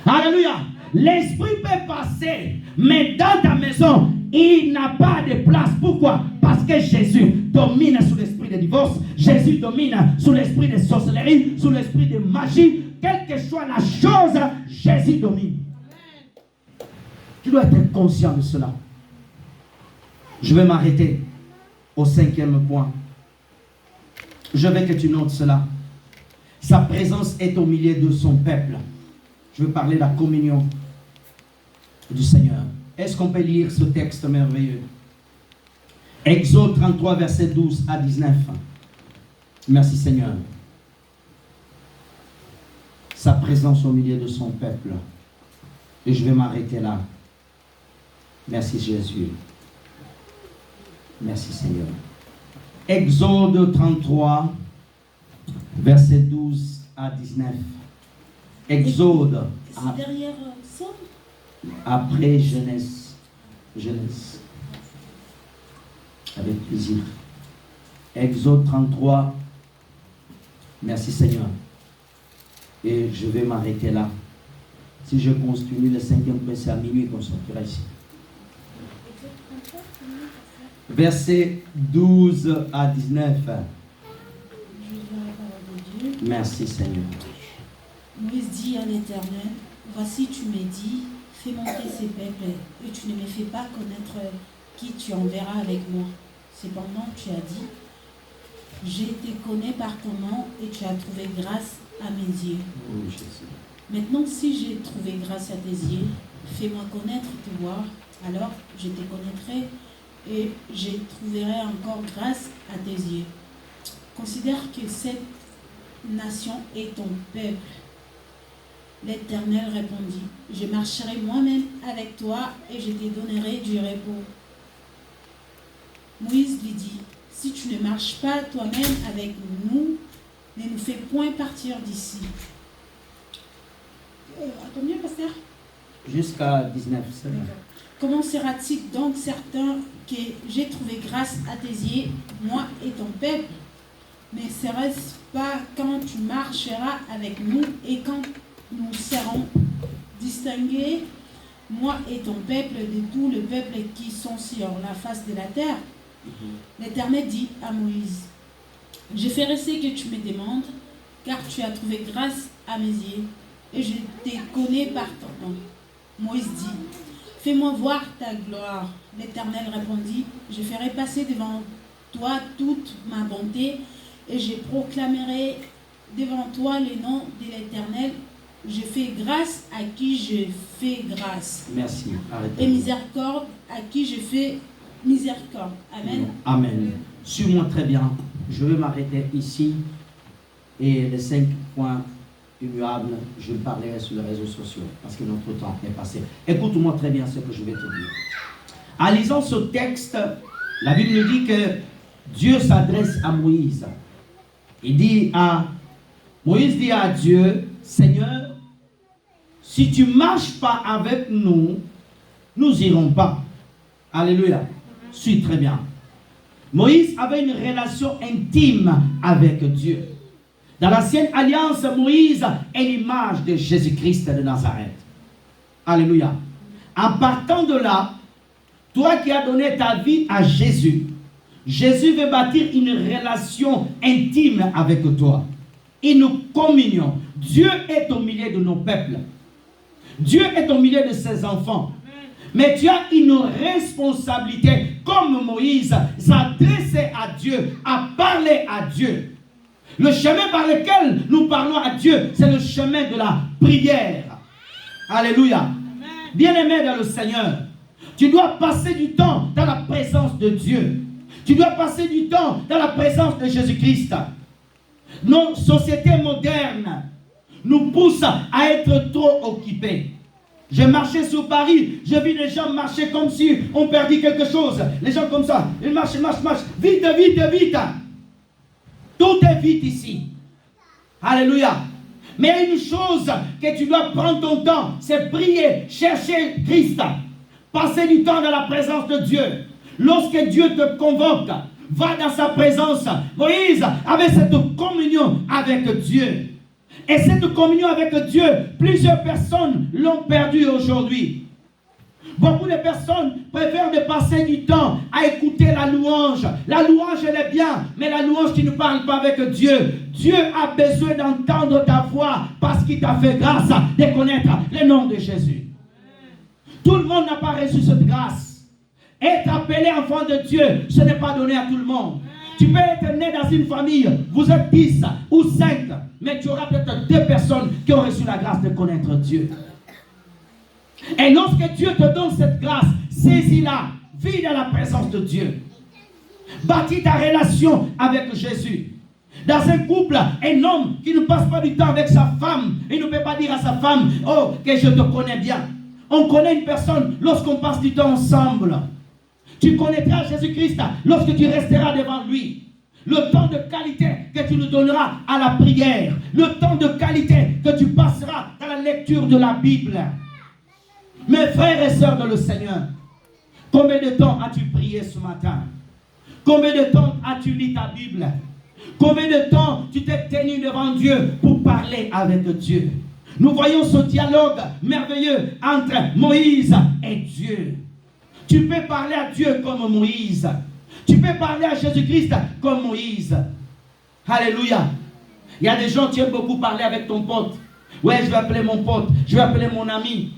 Alléluia. L'esprit peut passer, mais dans ta maison, il n'a pas de place. Pourquoi? Parce que Jésus domine sur l'esprit de divorce. Jésus domine sur l'esprit de sorcellerie, sur l'esprit de magie. Quelle que soit la chose, Jésus domine. Tu dois être conscient de cela. Je vais m'arrêter au 5e point. Je veux que tu notes cela. Sa présence est au milieu de son peuple. Je veux parler de la communion du Seigneur. Est-ce qu'on peut lire ce texte merveilleux? Exode 33, verset 12 à 19. Merci Seigneur. Sa présence au milieu de son peuple. Et je vais m'arrêter là. Merci Jésus. Merci Seigneur. Exode 33, verset 12 à 19. Exode. C'est derrière ça? Après Genèse. Genèse. Avec plaisir. Exode 33. Merci Seigneur. Et je vais m'arrêter là. Si je continue le 5e point, c'est à minuit qu'on sortira ici. Verset 12 à 19. Merci Seigneur. Moïse dit à l'Éternel, voici tu m'as dit, fais monter ces peuples, et tu ne me fais pas connaître qui tu enverras avec moi. Cependant tu as dit, je te connais par ton nom et tu as trouvé grâce à mes yeux. Oui, Jésus. Maintenant si j'ai trouvé grâce à tes yeux, fais-moi connaître tes voies, alors je te connaîtrai et je trouverai encore grâce à tes yeux. Considère que cette nation est ton peuple. L'Éternel répondit, je marcherai moi-même avec toi et je te donnerai du repos. Moïse lui dit, si tu ne marches pas toi-même avec nous, ne nous fais point partir d'ici. À combien, pasteur? Jusqu'à 19. C'est bon. Comment sera-t-il donc certain que j'ai trouvé grâce à tes yeux, moi et ton peuple? Ne serait-ce pas quand tu marcheras avec nous et quand nous serons distingués, moi et ton peuple, de tout le peuple qui sont sur la face de la terre? L'Éternel dit à Moïse, je ferai ce que tu me demandes, car tu as trouvé grâce à mes yeux, et je te connais par ton nom. Moïse dit, fais-moi voir ta gloire. L'Éternel répondit, je ferai passer devant toi toute ma bonté, et je proclamerai devant toi le nom de l'Éternel. Je fais grâce à qui je fais grâce. Merci. Arrêtez. Et miséricorde à qui je fais miséricorde. Amen. Amen. Suis-moi très bien. Je vais m'arrêter ici. Et les 5 points immuable, je parlerai sur les réseaux sociaux parce que notre temps est passé. Écoute-moi très bien ce que je vais te dire. En lisant ce texte, la Bible nous dit que Dieu s'adresse à Moïse. Moïse dit à Dieu, Seigneur, si tu ne marches pas avec nous, nous n'irons pas. Alléluia. Suis très bien. Moïse avait une relation intime avec Dieu. Dans l'ancienne alliance, Moïse est l'image de Jésus-Christ de Nazareth. Alléluia. En partant de là, toi qui as donné ta vie à Jésus, Jésus veut bâtir une relation intime avec toi. Une communion. Dieu est au milieu de nos peuples. Dieu est au milieu de ses enfants. Mais tu as une responsabilité, comme Moïse, s'adresser à Dieu, à parler à Dieu. Le chemin par lequel nous parlons à Dieu, c'est le chemin de la prière. Alléluia. Bien-aimé dans le Seigneur, tu dois passer du temps dans la présence de Dieu. Tu dois passer du temps dans la présence de Jésus-Christ. Nos sociétés modernes nous poussent à être trop occupés. J'ai marché sur Paris, j'ai vu les gens marcher comme si on perdait quelque chose. Les gens comme ça, ils marchent, vite, vite, vite. Tout est vite ici. Alléluia. Mais il y a une chose que tu dois prendre ton temps, c'est prier, chercher Christ. Passer du temps dans la présence de Dieu. Lorsque Dieu te convoque, va dans sa présence. Moïse avait cette communion avec Dieu. Et cette communion avec Dieu, plusieurs personnes l'ont perdue aujourd'hui. Beaucoup de personnes préfèrent de passer du temps à écouter la louange. La louange, elle est bien, mais la louange, tu ne parles pas avec Dieu. Dieu a besoin d'entendre ta voix parce qu'il t'a fait grâce de connaître le nom de Jésus. Tout le monde n'a pas reçu cette grâce. Être appelé enfant de Dieu, ce n'est pas donné à tout le monde. Tu peux être né dans une famille, vous êtes 10 ou 5, mais tu auras peut-être 2 personnes qui ont reçu la grâce de connaître Dieu. Et lorsque Dieu te donne cette grâce, saisis-la, vis dans la présence de Dieu. Bâtis ta relation avec Jésus. Dans un couple, un homme qui ne passe pas du temps avec sa femme, il ne peut pas dire à sa femme, oh, que je te connais bien. On connaît une personne lorsqu'on passe du temps ensemble. Tu connaîtras Jésus-Christ lorsque tu resteras devant lui. Le temps de qualité que tu nous donneras à la prière. Le temps de qualité que tu passeras dans la lecture de la Bible. Mes frères et sœurs dans le Seigneur, combien de temps as-tu prié ce matin? Combien de temps as-tu lu ta Bible? Combien de temps tu t'es tenu devant Dieu pour parler avec Dieu? Nous voyons ce dialogue merveilleux entre Moïse et Dieu. Tu peux parler à Dieu comme Moïse. Tu peux parler à Jésus-Christ comme Moïse. Alléluia. Il y a des gens qui aiment beaucoup parler avec ton pote. Ouais, je vais appeler mon pote. Je vais appeler mon ami.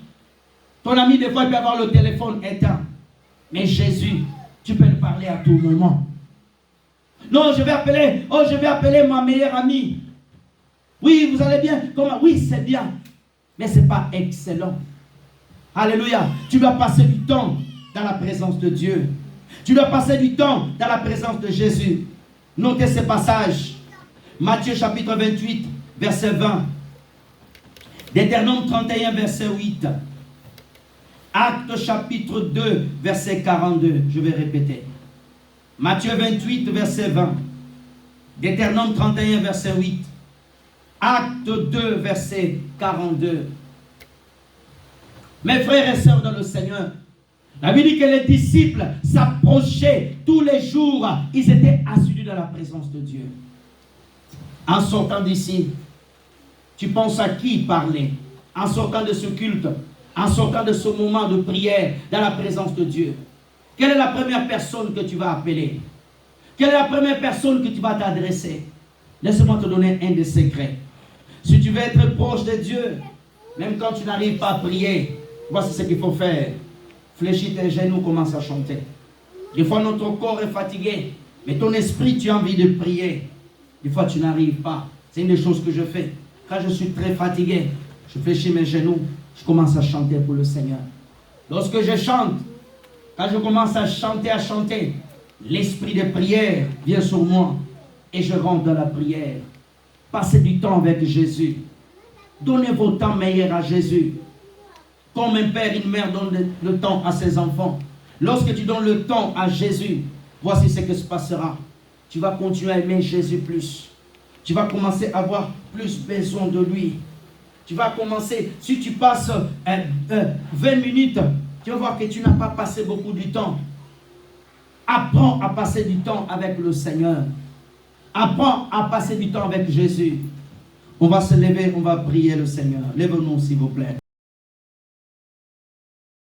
Ton ami, des fois, il peut avoir le téléphone éteint. Mais Jésus, tu peux le parler à tout moment. Non, je vais appeler ma meilleure amie. Oui, vous allez bien? Comment? Oui, c'est bien. Mais ce n'est pas excellent. Alléluia. Tu dois passer du temps dans la présence de Dieu. Tu dois passer du temps dans la présence de Jésus. Notez ce passage. Matthieu chapitre 28, verset 20. Deutéronome 31, verset 8. Actes chapitre 2, verset 42. Je vais répéter. Matthieu 28, verset 20. Deutéronome 31, verset 8. Acte 2, verset 42. Mes frères et sœurs dans le Seigneur, la Bible dit que les disciples s'approchaient tous les jours. Ils étaient assidus dans la présence de Dieu. En sortant d'ici, tu penses à qui parler? En sortant de ce culte, en sortant de ce moment de prière dans la présence de Dieu, quelle est la première personne que tu vas appeler? Quelle est la première personne que tu vas t'adresser? Laisse-moi te donner un des secrets. Si tu veux être proche de Dieu, même quand tu n'arrives pas à prier, voici ce qu'il faut faire. Fléchis tes genoux, commence à chanter. Des fois, notre corps est fatigué, mais ton esprit, tu as envie de prier. Des fois, tu n'arrives pas. C'est une des choses que je fais. Quand je suis très fatigué, je fléchis mes genoux, je commence à chanter pour le Seigneur. Lorsque je chante, quand je commence à chanter, l'esprit de prière vient sur moi et je rentre dans la prière. Passer du temps avec Jésus. Donnez vos temps meilleurs à Jésus. Comme un père et une mère donnent le temps à ses enfants. Lorsque tu donnes le temps à Jésus, voici ce que se passera. Tu vas continuer à aimer Jésus plus. Tu vas commencer à avoir plus besoin de lui. Tu vas commencer, si tu passes 20 minutes, tu vas voir que tu n'as pas passé beaucoup de temps. Apprends à passer du temps avec le Seigneur. Apprends à passer du temps avec Jésus. On va se lever, on va prier le Seigneur. Lève-nous s'il vous plaît.